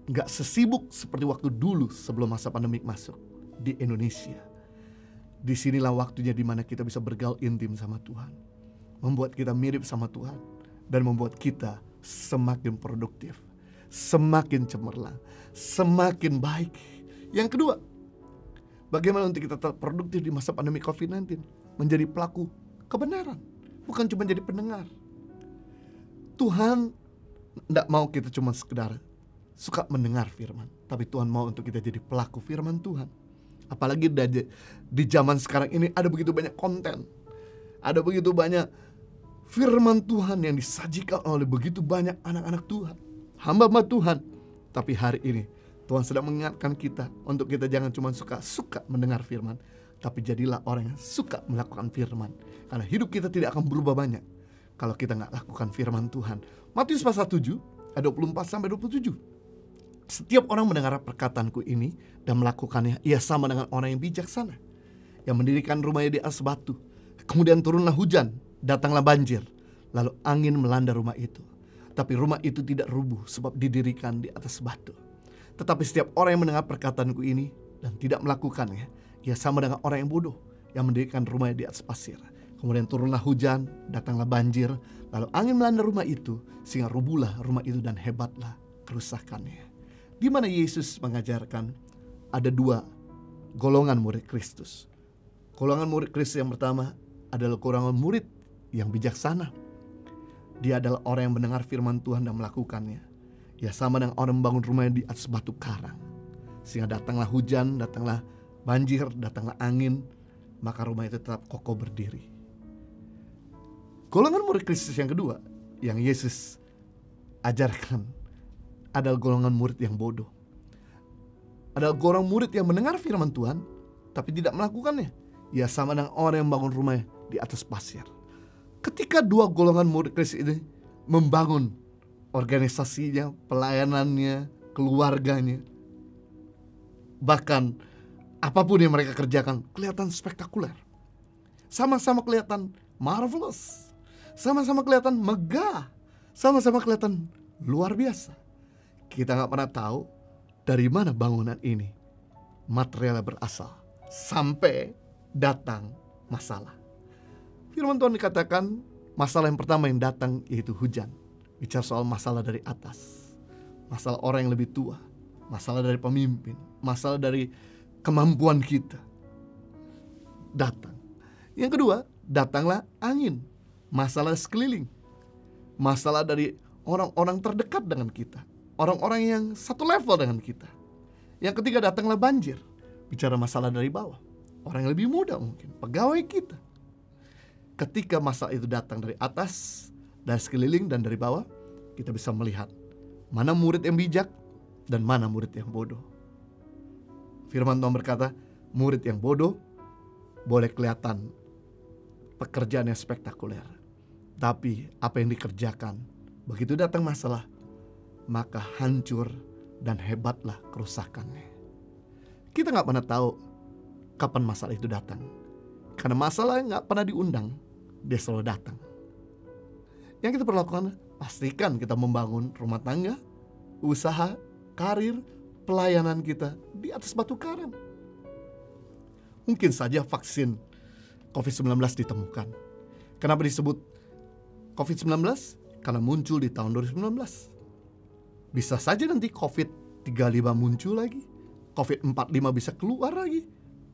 Gak sesibuk seperti waktu dulu sebelum masa pandemik masuk di Indonesia. Disinilah waktunya dimana kita bisa bergaul intim sama Tuhan, membuat kita mirip sama Tuhan, dan membuat kita semakin produktif, semakin cemerlang, semakin baik. Yang kedua, bagaimana untuk kita tetap produktif di masa pandemi COVID-19? Menjadi pelaku kebenaran, bukan cuma jadi pendengar. Tuhan tidak mau kita cuma sekedar suka mendengar firman, tapi Tuhan mau untuk kita jadi pelaku firman Tuhan. Apalagi di zaman sekarang ini ada begitu banyak konten, ada begitu banyak firman Tuhan yang disajikan oleh begitu banyak anak-anak Tuhan, hamba-hamba Tuhan. Tapi hari ini Tuhan sedang mengingatkan kita untuk kita jangan cuma suka mendengar firman, tapi jadilah orang yang suka melakukan firman. Karena hidup kita tidak akan berubah banyak kalau kita gak lakukan firman Tuhan. Matius pasal 7 ayat 24-27. Setiap orang mendengar perkataanku ini dan melakukannya, ia sama dengan orang yang bijaksana, yang mendirikan rumahnya di atas batu. Kemudian turunlah hujan, datanglah banjir, lalu angin melanda rumah itu. Tapi rumah itu tidak rubuh sebab didirikan di atas batu. Tetapi setiap orang yang mendengar perkataanku ini dan tidak melakukannya, ia sama dengan orang yang bodoh, yang mendirikan rumahnya di atas pasir. Kemudian turunlah hujan, datanglah banjir, lalu angin melanda rumah itu, sehingga rubuhlah rumah itu dan hebatlah kerusakannya. di mana Yesus mengajarkan ada 2 golongan murid Kristus. Golongan murid Kristus yang pertama adalah golongan murid yang bijaksana. Dia adalah orang yang mendengar firman Tuhan dan melakukannya. Ya, sama dengan orang membangun rumahnya di atas batu karang. Sehingga datanglah hujan, datanglah banjir, datanglah angin, maka rumah itu tetap kokoh berdiri. Golongan murid Kristus yang kedua yang Yesus ajarkan adalah golongan murid yang bodoh. Adalah golongan murid yang mendengar firman Tuhan tapi tidak melakukannya. Ya, sama dengan orang yang membangun rumahnya di atas pasir. Ketika 2 golongan murid Kristus ini membangun organisasinya, pelayanannya, keluarganya, bahkan apapun yang mereka kerjakan kelihatan spektakuler, sama-sama kelihatan marvelous, sama-sama kelihatan megah, sama-sama kelihatan luar biasa. Kita gak pernah tahu dari mana bangunan ini materialnya berasal sampai datang masalah. Firman Tuhan dikatakan masalah yang pertama yang datang yaitu hujan. Bicara soal masalah dari atas, masalah orang yang lebih tua, masalah dari pemimpin, masalah dari kemampuan kita datang. Yang kedua, datanglah angin, masalah sekeliling, masalah dari orang-orang terdekat dengan kita, orang-orang yang satu level dengan kita. Yang ketiga, datanglah banjir, bicara masalah dari bawah, orang yang lebih muda mungkin, pegawai kita. Ketika masalah itu datang dari atas, dari sekeliling dan dari bawah, kita bisa melihat mana murid yang bijak dan mana murid yang bodoh. Firman Tuhan berkata, murid yang bodoh boleh kelihatan pekerjaan yang spektakuler, tapi apa yang dikerjakan begitu datang masalah, maka hancur dan hebatlah kerusakannya. Kita gak pernah tahu kapan masalah itu datang, karena masalah gak pernah diundang, dia selalu datang. Yang kita perlu lakukan, pastikan kita membangun rumah tangga, usaha, karir, pelayanan kita di atas batu karang. Mungkin saja vaksin COVID-19 ditemukan. Kenapa disebut COVID-19? Karena muncul di tahun 2019. Bisa saja nanti COVID-35 muncul lagi, COVID-45 bisa keluar lagi.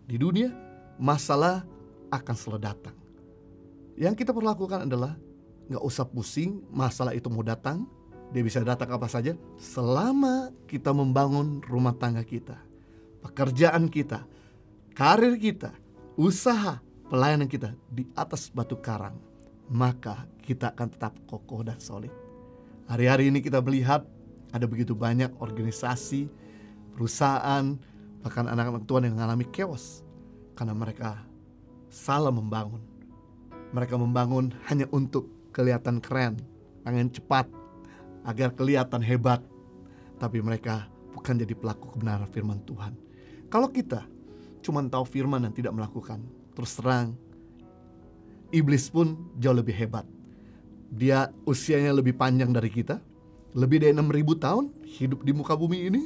Di dunia, masalah akan selalu datang. Yang kita perlu lakukan adalah gak usah pusing masalah itu mau datang. Dia bisa datang apa saja selama kita membangun rumah tangga kita, pekerjaan kita, karir kita, usaha, pelayanan kita di atas batu karang, maka kita akan tetap kokoh dan solid. Hari-hari ini kita melihat ada begitu banyak organisasi, perusahaan, bahkan anak-anak Tuhan yang mengalami chaos karena mereka salah membangun. Mereka membangun hanya untuk kelihatan keren, pengen cepat, agar kelihatan hebat, tapi mereka bukan jadi pelaku kebenaran firman Tuhan. Kalau kita cuma tahu firman dan tidak melakukan, terus terang, iblis pun jauh lebih hebat. Dia usianya lebih panjang dari kita, lebih dari 6.000 tahun hidup di muka bumi ini.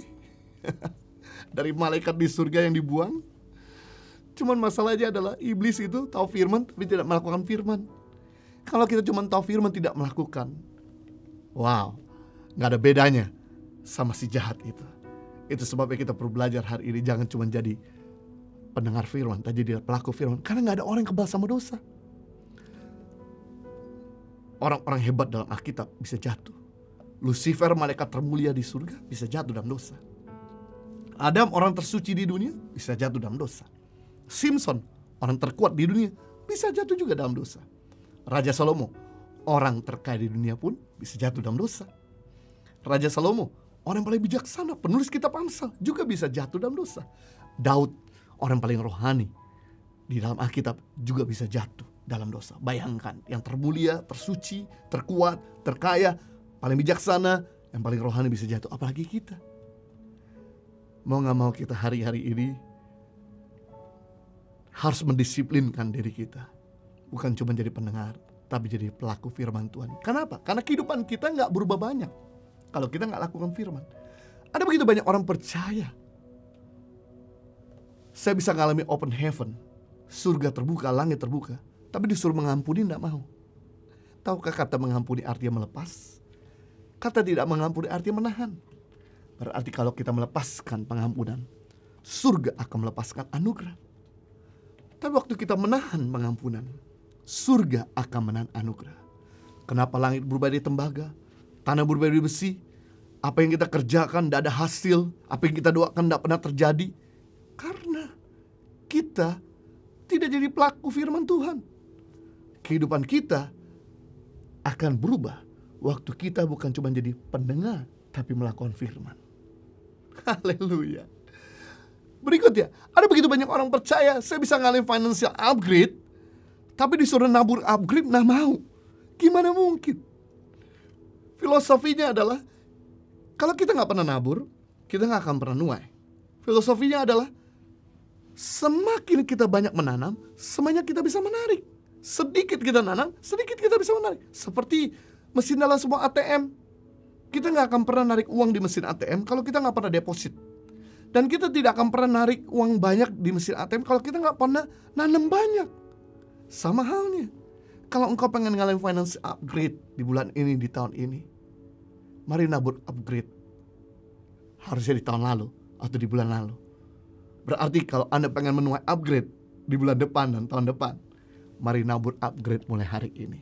Dari malaikat di surga yang dibuang. Cuman masalahnya adalah iblis itu tahu firman tapi tidak melakukan firman. Kalau kita cuma tahu firman tidak melakukan, wow, gak ada bedanya sama si jahat itu. Itu sebabnya kita perlu belajar hari ini, jangan cuma jadi pendengar firman, tapi jadi pelaku firman. Karena gak ada orang yang kebal sama dosa. Orang-orang hebat dalam Alkitab bisa jatuh. Lucifer, malaikat termulia di surga, bisa jatuh dalam dosa. Adam, orang tersuci di dunia, bisa jatuh dalam dosa. Simpson, orang terkuat di dunia, bisa jatuh juga dalam dosa. Raja Salomo, orang terkaya di dunia pun bisa jatuh dalam dosa. Raja Salomo, orang paling bijaksana, penulis kitab Amsal, juga bisa jatuh dalam dosa. Daud, orang paling rohani di dalam Alkitab, juga bisa jatuh dalam dosa. Bayangkan, yang termulia, tersuci, terkuat, terkaya, paling bijaksana, yang paling rohani bisa jatuh. Apalagi kita. Mau gak mau kita hari-hari ini harus mendisiplinkan diri kita. Bukan cuma jadi pendengar, tapi jadi pelaku firman Tuhan. Kenapa? Karena kehidupan kita gak berubah banyak kalau kita gak lakukan firman. Ada begitu banyak orang percaya. Saya bisa ngalami open heaven, surga terbuka, langit terbuka, tapi disuruh mengampuni gak mau. Tahukah kata mengampuni artinya melepas? Kata tidak mengampuni artinya menahan. Berarti kalau kita melepaskan pengampunan, surga akan melepaskan anugerah. Tapi waktu kita menahan pengampunan, surga akan menahan anugerah. Kenapa langit berubah di tembaga, tanah berubah di besi? Apa yang kita kerjakan tidak ada hasil, apa yang kita doakan tidak pernah terjadi, karena kita tidak jadi pelaku firman Tuhan. Kehidupan kita akan berubah waktu kita bukan cuma jadi pendengar, tapi melakukan firman. Haleluya. Berikutnya, ada begitu banyak orang percaya saya bisa ngalamin financial upgrade, tapi disuruh nabur upgrade nggak mau. Gimana mungkin? Filosofinya adalah kalau kita nggak pernah nabur, kita nggak akan pernah nuai. Filosofinya adalah semakin kita banyak menanam, semakin kita bisa menarik. Sedikit kita nanam, sedikit kita bisa menarik. Seperti mesin dalam sebuah ATM. Kita nggak akan pernah narik uang di mesin ATM kalau kita nggak pernah deposit. Dan kita tidak akan pernah narik uang banyak di mesin ATM kalau kita nggak pernah nanam banyak. Sama halnya, kalau engkau pengen ngalamin finance upgrade di bulan ini, di tahun ini, mari nabur upgrade. Harusnya di tahun lalu atau di bulan lalu. Berarti kalau Anda pengen menuai upgrade di bulan depan dan tahun depan, mari nabur upgrade mulai hari ini.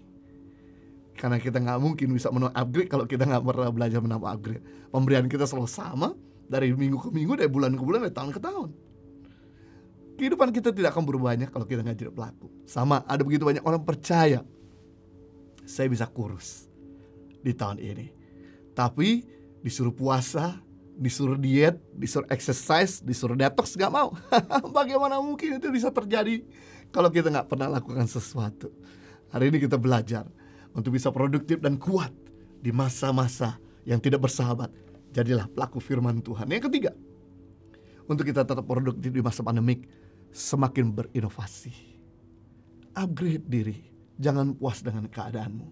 Karena kita gak mungkin bisa menuai upgrade kalau kita gak pernah belajar menabur upgrade. Pemberian kita selalu sama, dari minggu ke minggu, dari bulan ke bulan, dari tahun ke tahun. Kehidupan kita tidak akan berubah banyak kalau kita gak jadi pelaku. Sama, ada begitu banyak orang percaya saya bisa kurus di tahun ini, tapi disuruh puasa, disuruh diet, disuruh exercise, disuruh detox, gak mau. Bagaimana mungkin itu bisa terjadi kalau kita gak pernah lakukan sesuatu. Hari ini kita belajar untuk bisa produktif dan kuat di masa-masa yang tidak bersahabat. Jadilah pelaku firman Tuhan. Yang ketiga, untuk kita tetap produktif di masa pandemik, semakin berinovasi. Upgrade diri, jangan puas dengan keadaanmu.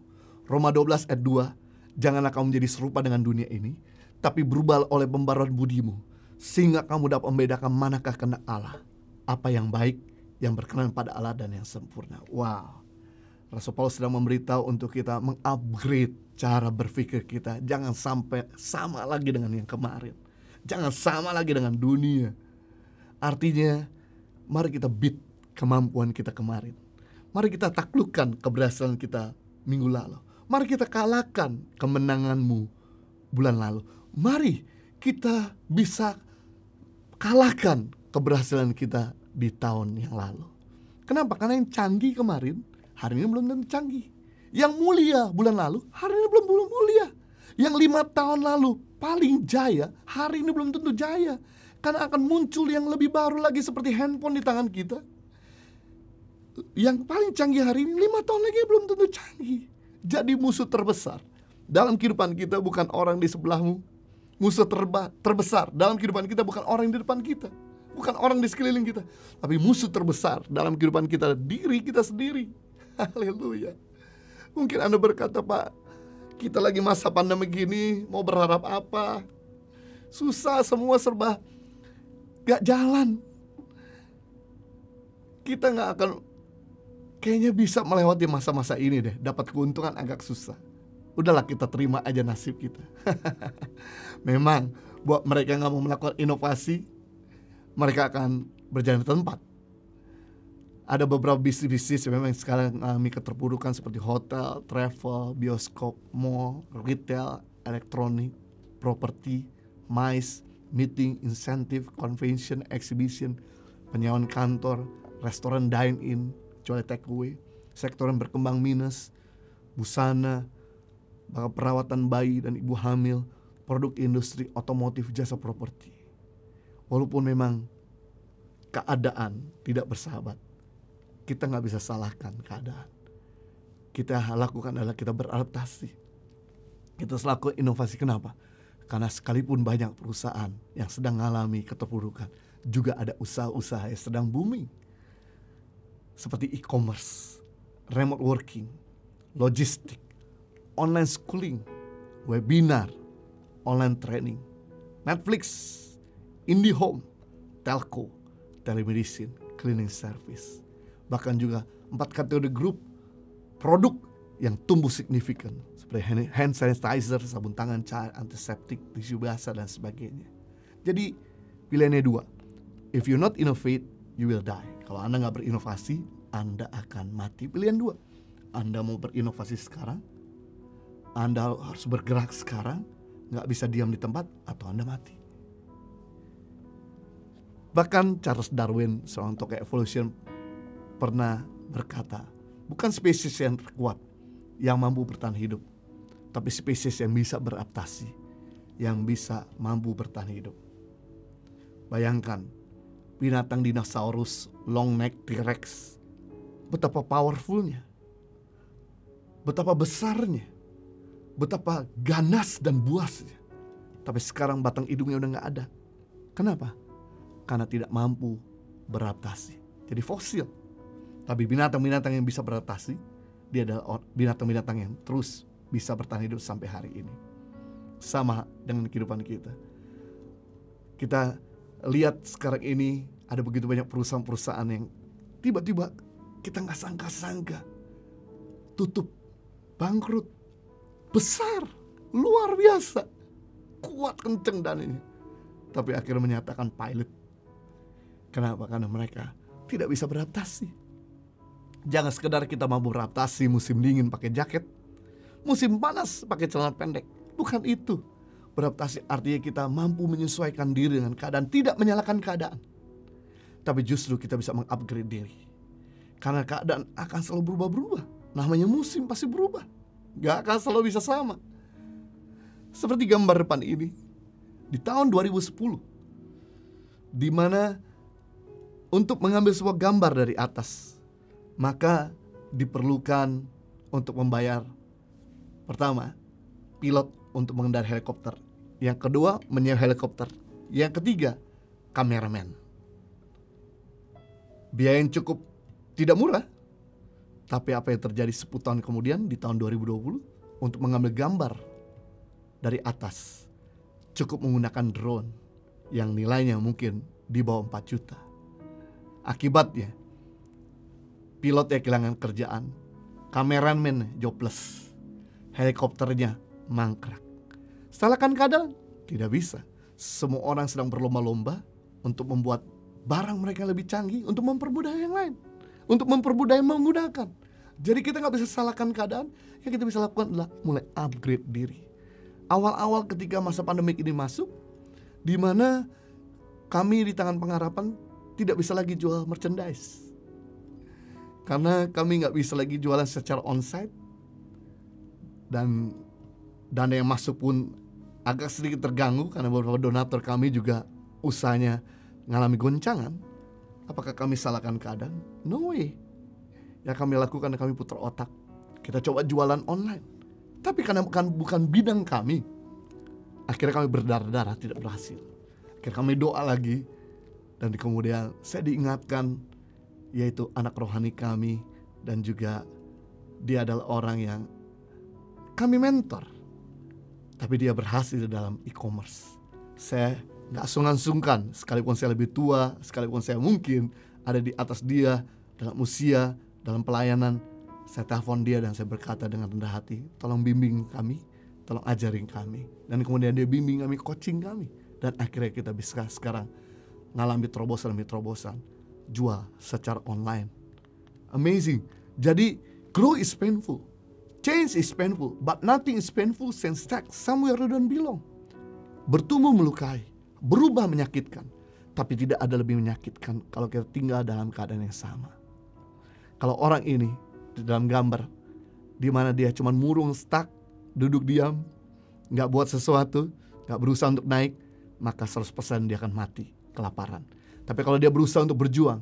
Roma 12 ayat 2, janganlah kamu menjadi serupa dengan dunia ini, tapi berubah oleh pembaruan budimu, sehingga kamu dapat membedakan manakah kehendak Allah, apa yang baik, yang berkenan pada Allah dan yang sempurna. Wow. Rasul Paulus sedang memberitahu untuk kita mengupgrade cara berpikir kita. Jangan sampai sama lagi dengan yang kemarin. Jangan sama lagi dengan dunia. Artinya, mari kita beat kemampuan kita kemarin. Mari kita taklukkan keberhasilan kita minggu lalu. Mari kita kalahkan kemenanganmu bulan lalu. Mari kita bisa kalahkan keberhasilan kita di tahun yang lalu. Kenapa? Karena yang canggih kemarin, hari ini belum tentu canggih. Yang mulia bulan lalu, hari ini belum mulia. Yang 5 tahun lalu paling jaya, hari ini belum tentu jaya. Karena akan muncul yang lebih baru lagi seperti handphone di tangan kita. Yang paling canggih hari ini 5 tahun lagi belum tentu canggih. Jadi musuh terbesar dalam kehidupan kita bukan orang di sebelahmu. Musuh terbesar dalam kehidupan kita bukan orang di depan kita, bukan orang di sekeliling kita, tapi musuh terbesar dalam kehidupan kita diri kita sendiri. Haleluya. Mungkin Anda berkata, Pak, kita lagi masa pandemi gini, mau berharap apa? Susah, semua serba gak jalan. Kita gak akan kayaknya bisa melewati masa-masa ini deh. Dapat keuntungan agak susah. Udahlah, kita terima aja nasib kita. Memang buat mereka yang gak mau melakukan inovasi, mereka akan berjalan di tempat. Ada beberapa bisnis-bisnis yang memang sekarang mengalami keterpurukan seperti hotel, travel, bioskop, mall, retail, elektronik, properti, MICE, meeting, insentif, convention, exhibition, penyewaan kantor, restoran dine-in, kecuali take away, sektor yang berkembang minus, busana, perawatan bayi dan ibu hamil, produk industri, otomotif, jasa properti. Walaupun memang keadaan tidak bersahabat, kita gak bisa salahkan keadaan. Kita lakukan adalah kita beradaptasi. Kita selalu inovasi. Kenapa? Karena sekalipun banyak perusahaan yang sedang mengalami keterpurukan, juga ada usaha-usaha yang sedang booming. Seperti e-commerce, remote working, logistik, online schooling, webinar, online training, Netflix, IndiHome, telco, telemedicine, cleaning service. Bahkan juga 4 kategori grup produk yang tumbuh signifikan seperti hand sanitizer, sabun tangan, cair antiseptik, tisu basah dan sebagainya. Jadi pilihannya dua. If you not innovate, you will die. Kalau Anda nggak berinovasi, Anda akan mati. Pilihan dua. Anda mau berinovasi sekarang, Anda harus bergerak sekarang, nggak bisa diam di tempat, atau Anda mati. Bahkan Charles Darwin, seorang tokoh evolution, pernah berkata, bukan spesies yang terkuat yang mampu bertahan hidup, tapi spesies yang bisa beradaptasi, yang bisa mampu bertahan hidup. Bayangkan binatang dinosaurus, long neck T-Rex, betapa powerfulnya, betapa besarnya, betapa ganas dan buasnya. Tapi sekarang batang hidungnya udah gak ada. Kenapa? Karena tidak mampu beradaptasi. Jadi fosil. Tapi binatang-binatang yang bisa beradaptasi, dia adalah binatang-binatang yang terus bisa bertahan hidup sampai hari ini. Sama dengan kehidupan kita. Kita lihat sekarang ini ada begitu banyak perusahaan-perusahaan yang tiba-tiba kita gak sangka-sangka tutup, bangkrut, besar, luar biasa, kuat kenceng dananya. Tapi akhirnya menyatakan pilot. Kenapa? Karena mereka tidak bisa beradaptasi. Jangan sekedar kita mampu beradaptasi musim dingin pakai jaket, musim panas pakai celana pendek. Bukan itu. Beradaptasi artinya kita mampu menyesuaikan diri dengan keadaan, tidak menyalahkan keadaan. Tapi justru kita bisa mengupgrade diri. Karena keadaan akan selalu berubah-berubah. Namanya musim pasti berubah. Gak akan selalu bisa sama. Seperti gambar depan ini. Di tahun 2010. Di mana untuk mengambil sebuah gambar dari atas, maka diperlukan untuk membayar, pertama, pilot untuk mengendarai helikopter. Yang kedua, menyewa helikopter. Yang ketiga, kameramen. Biaya yang cukup tidak murah. Tapi apa yang terjadi 10 tahun kemudian di tahun 2020 untuk mengambil gambar dari atas cukup menggunakan drone yang nilainya mungkin di bawah 4 juta. Akibatnya pilotnya kehilangan kerjaan, kameramen jobless, helikopternya mangkrak. Salahkan keadaan? Tidak bisa. Semua orang sedang berlomba-lomba untuk membuat barang mereka lebih canggih, untuk mempermudah yang lain, untuk mempermudah yang memudahkan. Jadi kita gak bisa salahkan keadaan. Yang kita bisa lakukan adalah mulai upgrade diri. Awal-awal ketika masa pandemik ini masuk, di mana kami di Tangan Pengharapan tidak bisa lagi jual merchandise, karena kami gak bisa lagi jualan secara onsite. Dan dana yang masuk pun agak sedikit terganggu karena beberapa donatur kami juga usahanya mengalami goncangan. Apakah kami salahkan keadaan? No way. Yang kami lakukan, kami putar otak. Kita coba jualan online. Tapi karena bukan bidang kami, akhirnya kami berdarah-darah tidak berhasil. Akhirnya kami doa lagi. Dan kemudian saya diingatkan, yaitu anak rohani kami, dan juga dia adalah orang yang kami mentor. Tapi dia berhasil dalam e-commerce. Saya gak sungkan-sungkan, sekalipun saya lebih tua, sekalipun saya mungkin ada di atas dia dalam usia, dalam pelayanan, saya telepon dia dan saya berkata dengan rendah hati, tolong bimbing kami, tolong ajarin kami. Dan kemudian dia bimbing kami, coaching kami. Dan akhirnya kita bisa sekarang ngalami terobosan demi terobosan, jual secara online. Amazing. Jadi grow is painful, change is painful, but nothing is painful since stuck somewhere you don't belong. Bertumbuh melukai, berubah menyakitkan, tapi tidak ada lebih menyakitkan kalau kita tinggal dalam keadaan yang sama. Kalau orang ini di dalam gambar, di mana dia cuma murung, stuck, duduk diam, gak buat sesuatu, gak berusaha untuk naik, maka 100% dia akan mati kelaparan. Tapi kalau dia berusaha untuk berjuang,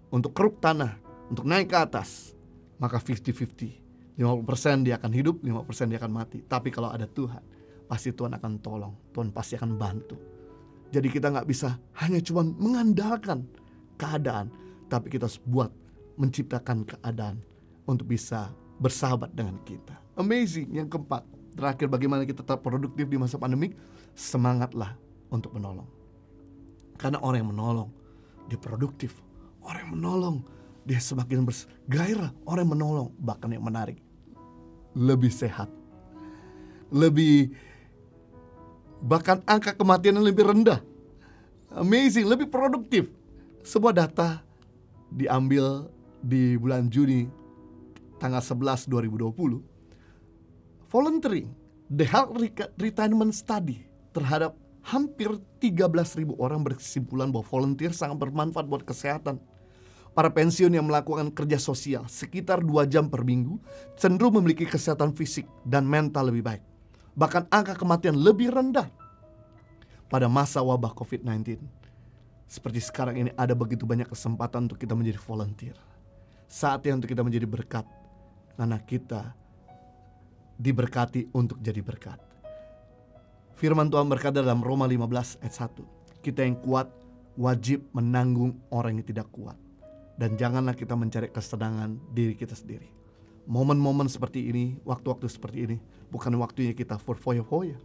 untuk keruk tanah, untuk naik ke atas, maka 50-50. 50% dia akan hidup, 50% dia akan mati. Tapi kalau ada Tuhan, pasti Tuhan akan tolong, Tuhan pasti akan bantu. Jadi kita gak bisa hanya cuma mengandalkan keadaan, tapi kita harus menciptakan keadaan untuk bisa bersahabat dengan kita. Amazing. Yang keempat, terakhir, bagaimana kita tetap produktif di masa pandemik? Semangatlah untuk menolong. Karena orang yang menolong, dia produktif. Orang yang menolong, dia semakin bergairah. Orang yang menolong, bahkan yang menarik, lebih sehat. Bahkan angka kematian yang lebih rendah. Amazing, lebih produktif. Sebuah data diambil di bulan Juni tanggal 11 2020. Volunteering, the health retirement study terhadap hampir 13.000 orang berkesimpulan bahwa volunteer sangat bermanfaat buat kesehatan. Para pensiun yang melakukan kerja sosial sekitar 2 jam per minggu cenderung memiliki kesehatan fisik dan mental lebih baik. Bahkan angka kematian lebih rendah pada masa wabah COVID-19. Seperti sekarang ini ada begitu banyak kesempatan untuk kita menjadi volunteer. Saatnya untuk kita menjadi berkat, karena kita diberkati untuk jadi berkat. Firman Tuhan berkata dalam Roma 15 ayat 1, kita yang kuat wajib menanggung orang yang tidak kuat. Dan janganlah kita mencari kesenangan diri kita sendiri. Momen-momen seperti ini, waktu-waktu seperti ini, bukan waktunya kita berfoya-foya,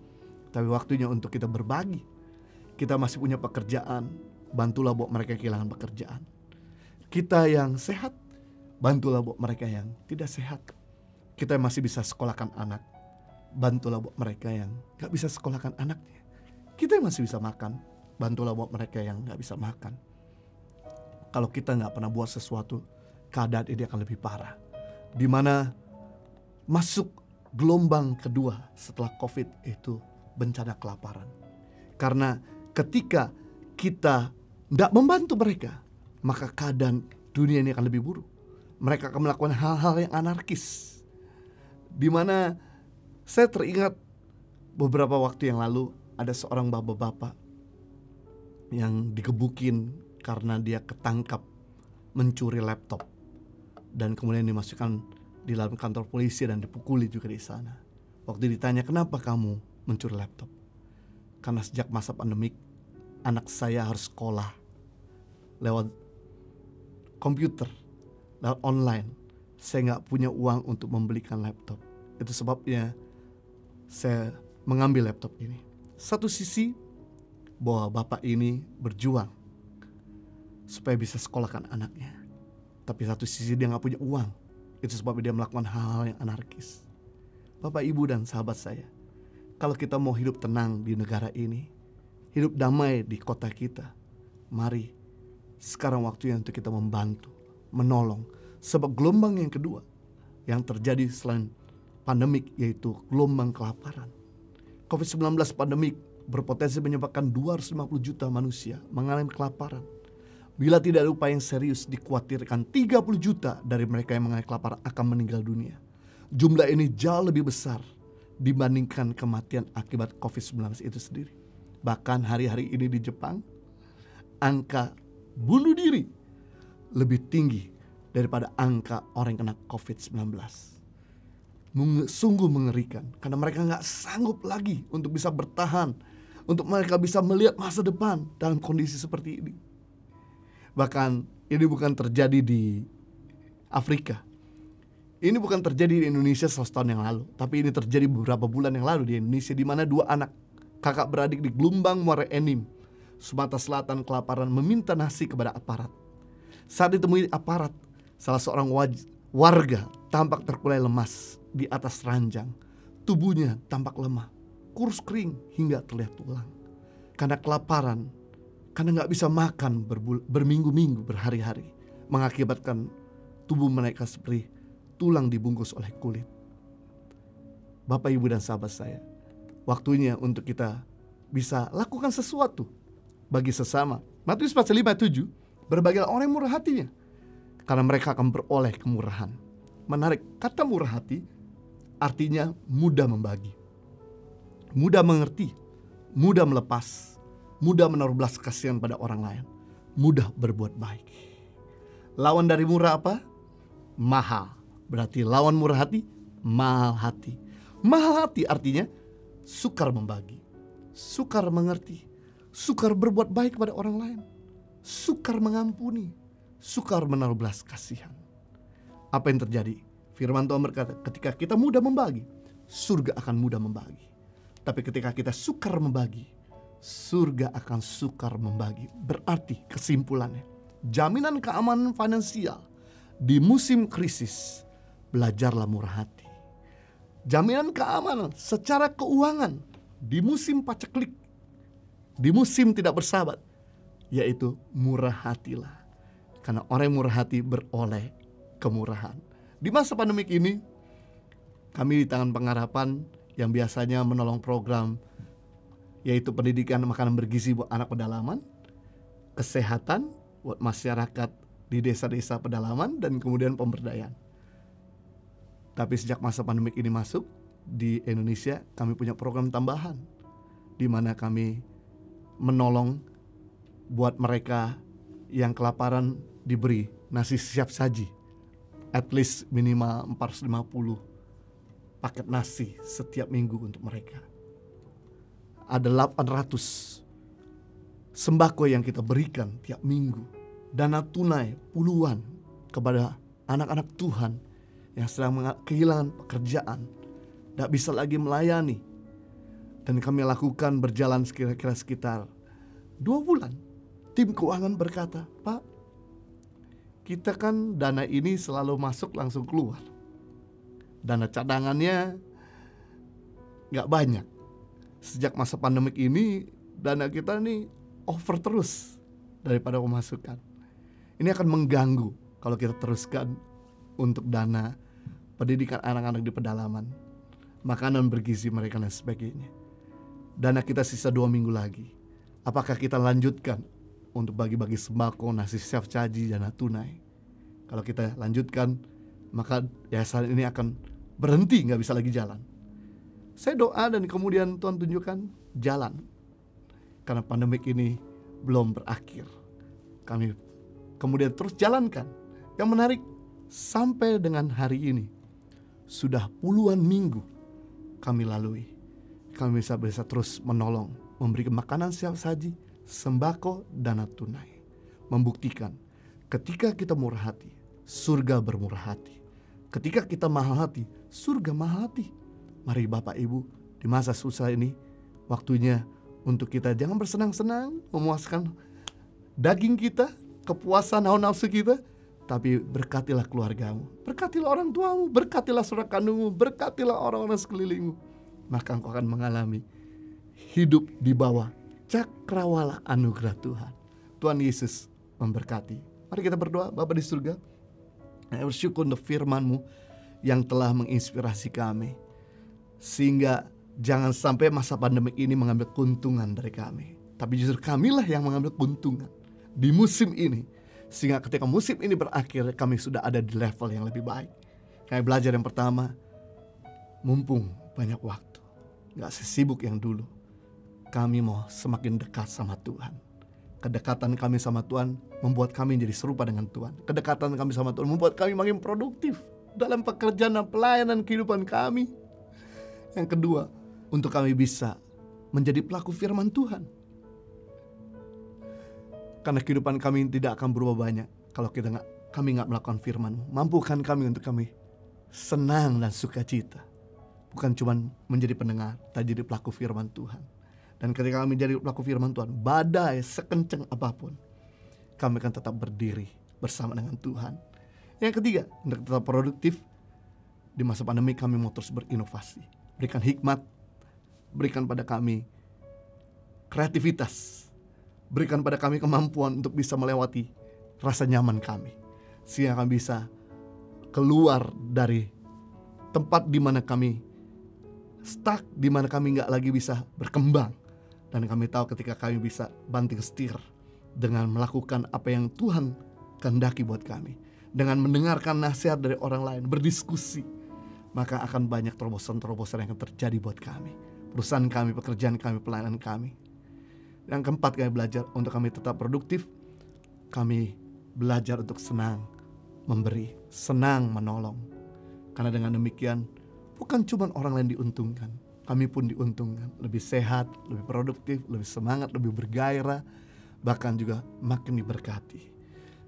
tapi waktunya untuk kita berbagi. Kita masih punya pekerjaan, bantulah buat mereka yang kehilangan pekerjaan. Kita yang sehat, bantulah buat mereka yang tidak sehat. Kita yang masih bisa sekolahkan anak, bantulah buat mereka yang gak bisa sekolahkan anaknya. Kita yang masih bisa makan, bantulah buat mereka yang gak bisa makan. Kalau kita gak pernah buat sesuatu, keadaan ini akan lebih parah. Dimana masuk gelombang kedua setelah COVID itu bencana kelaparan. Karena ketika kita gak membantu mereka, maka keadaan dunia ini akan lebih buruk. Mereka akan melakukan hal-hal yang anarkis. Dimana saya teringat beberapa waktu yang lalu ada seorang bapak-bapak yang digebukin karena dia ketangkap mencuri laptop dan kemudian dimasukkan di dalam kantor polisi dan dipukuli juga di sana. Waktu ditanya, kenapa kamu mencuri laptop? Karena sejak masa pandemik anak saya harus sekolah lewat komputer, lewat online. Saya gak punya uang untuk membelikan laptop. Itu sebabnya saya mengambil laptop ini. Satu sisi bahwa bapak ini berjuang supaya bisa sekolahkan anaknya. Tapi satu sisi dia gak punya uang. Itu sebabnya dia melakukan hal-hal yang anarkis. Bapak, ibu, dan sahabat saya, kalau kita mau hidup tenang di negara ini, hidup damai di kota kita, mari sekarang waktunya untuk kita membantu, menolong. Sebab gelombang yang kedua yang terjadi selain pandemik, yaitu gelombang kelaparan. COVID-19 pandemik berpotensi menyebabkan 250 juta manusia mengalami kelaparan. Bila tidak ada upaya yang serius, dikhawatirkan 30 juta dari mereka yang mengalami kelaparan akan meninggal dunia. Jumlah ini jauh lebih besar dibandingkan kematian akibat COVID-19 itu sendiri. Bahkan hari-hari ini di Jepang, angka bunuh diri lebih tinggi daripada angka orang yang kena COVID-19. Sungguh mengerikan, karena mereka gak sanggup lagi untuk bisa bertahan, untuk mereka bisa melihat masa depan dalam kondisi seperti ini. Bahkan ini bukan terjadi di Afrika, ini bukan terjadi di Indonesia 100 tahun yang lalu, tapi ini terjadi beberapa bulan yang lalu di Indonesia, di mana 2 anak kakak beradik di Gelombang Muara Enim, Sumatera Selatan kelaparan meminta nasi kepada aparat. Saat ditemui aparat, salah seorang warga tampak terkulai lemas di atas ranjang. Tubuhnya tampak lemah, kurus kering hingga terlihat tulang. Karena kelaparan, karena gak bisa makan berminggu-minggu, berhari-hari, mengakibatkan tubuh mereka seperti tulang dibungkus oleh kulit. Bapak, ibu, dan sahabat saya, waktunya untuk kita bisa lakukan sesuatu bagi sesama. Matius pasal 5:7, berbahagialah orang yang murah hatinya, karena mereka akan beroleh kemurahan. Menarik, kata murah hati artinya mudah membagi, mudah mengerti, mudah melepas, mudah menaruh belas kasihan pada orang lain, mudah berbuat baik. Lawan dari murah apa? Mahal. Berarti lawan murah hati, mahal hati. Mahal hati artinya sukar membagi, sukar mengerti, sukar berbuat baik pada orang lain, sukar mengampuni, sukar menaruh belas kasihan. Apa yang terjadi? Firman Tuhan berkata, ketika kita mudah membagi, surga akan mudah membagi. Tapi ketika kita sukar membagi, surga akan sukar membagi. Berarti kesimpulannya, jaminan keamanan finansial di musim krisis, belajarlah murah hati. jaminan keamanan secara keuangan di musim paceklik, di musim tidak bersahabat, yaitu murah hatilah. Karena orang yang murah hati beroleh kemurahan. Di masa pandemik ini, kami di Tangan Pengharapan yang biasanya menolong program yaitu pendidikan makanan bergizi buat anak pedalaman, kesehatan buat masyarakat di desa-desa pedalaman, dan kemudian pemberdayaan. Tapi sejak masa pandemik ini masuk di Indonesia, kami punya program tambahan di mana kami menolong buat mereka yang kelaparan diberi nasi siap saji, at least minimal 450 paket nasi setiap minggu untuk mereka. Ada 800 sembako yang kita berikan tiap minggu. Dana tunai puluhan kepada anak-anak Tuhan yang sedang kehilangan pekerjaan, tidak bisa lagi melayani. Dan kami lakukan berjalan kira-kira sekitar 2 bulan. Tim keuangan berkata, Pak, kita kan dana ini selalu masuk langsung keluar. Dana cadangannya gak banyak. Sejak masa pandemik ini, dana kita nih over terus daripada pemasukan. Ini akan mengganggu kalau kita teruskan untuk dana pendidikan anak-anak di pedalaman, makanan bergizi mereka dan sebagainya. Dana kita sisa 2 minggu lagi. Apakah kita lanjutkan untuk bagi-bagi sembako, nasi siap saji, dana tunai? Kalau kita lanjutkan, maka yayasan ini akan berhenti, gak bisa lagi jalan. Saya doa dan kemudian Tuhan tunjukkan jalan. Karena pandemik ini belum berakhir, kami kemudian terus jalankan. Yang menarik, sampai dengan hari ini sudah puluhan minggu kami lalui. Kami bisa terus menolong, memberi makanan siap saji, sembako, dana tunai. Membuktikan ketika kita murah hati, surga bermurah hati. Ketika kita mahal hati, surga mahal hati. Mari Bapak Ibu, di masa susah ini, waktunya untuk kita jangan bersenang-senang memuaskan daging kita, kepuasan hawa nafsu kita, tapi berkatilah keluargamu, berkatilah orang tuamu, berkatilah saudara kandungmu, berkatilah orang-orang sekelilingmu. Maka engkau akan mengalami hidup di bawah cakrawala anugerah Tuhan. Tuhan Yesus memberkati. Mari kita berdoa. Bapa di surga, saya bersyukur untuk firman-Mu yang telah menginspirasi kami, sehingga jangan sampai masa pandemi ini mengambil keuntungan dari kami, tapi justru kamilah yang mengambil keuntungan di musim ini, sehingga ketika musim ini berakhir, kami sudah ada di level yang lebih baik. Kami belajar yang pertama, mumpung banyak waktu, gak sesibuk yang dulu, kami mau semakin dekat sama Tuhan. Kedekatan kami sama Tuhan membuat kami jadi serupa dengan Tuhan. Kedekatan kami sama Tuhan membuat kami makin produktif dalam pekerjaan dan pelayanan kehidupan kami. Yang kedua, untuk kami bisa menjadi pelaku firman Tuhan. Karena kehidupan kami tidak akan berubah banyak kalau kami nggak melakukan firman-Mu. Mampukan kami untuk kami senang dan sukacita, bukan cuma menjadi pendengar, tapi jadi pelaku firman Tuhan. Dan ketika kami menjadi pelaku firman Tuhan, badai sekencang apapun, kami akan tetap berdiri bersama dengan Tuhan. Yang ketiga, untuk tetap produktif di masa pandemi, kami mau terus berinovasi. Berikan hikmat, berikan pada kami kreativitas, berikan pada kami kemampuan untuk bisa melewati rasa nyaman kami, sehingga kami bisa keluar dari tempat di mana kami stuck, di mana kami gak lagi bisa berkembang. Dan kami tahu ketika kami bisa banting setir dengan melakukan apa yang Tuhan kehendaki buat kami, dengan mendengarkan nasihat dari orang lain, berdiskusi, maka akan banyak terobosan-terobosan yang akan terjadi buat kami, perusahaan kami, pekerjaan kami, pelayanan kami. Yang keempat, kami belajar untuk kami tetap produktif. Kami belajar untuk senang memberi, senang menolong. Karena dengan demikian, bukan cuma orang lain diuntungkan, kami pun diuntungkan. Lebih sehat, lebih produktif, lebih semangat, lebih bergairah, bahkan juga makin diberkati.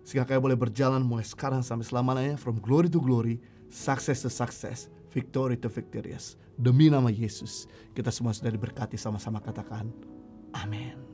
Sehingga kami boleh berjalan mulai sekarang sampai selamanya, from glory to glory, success to success, victory to victorious. Demi nama Yesus, kita semua sudah diberkati, sama-sama katakan amin.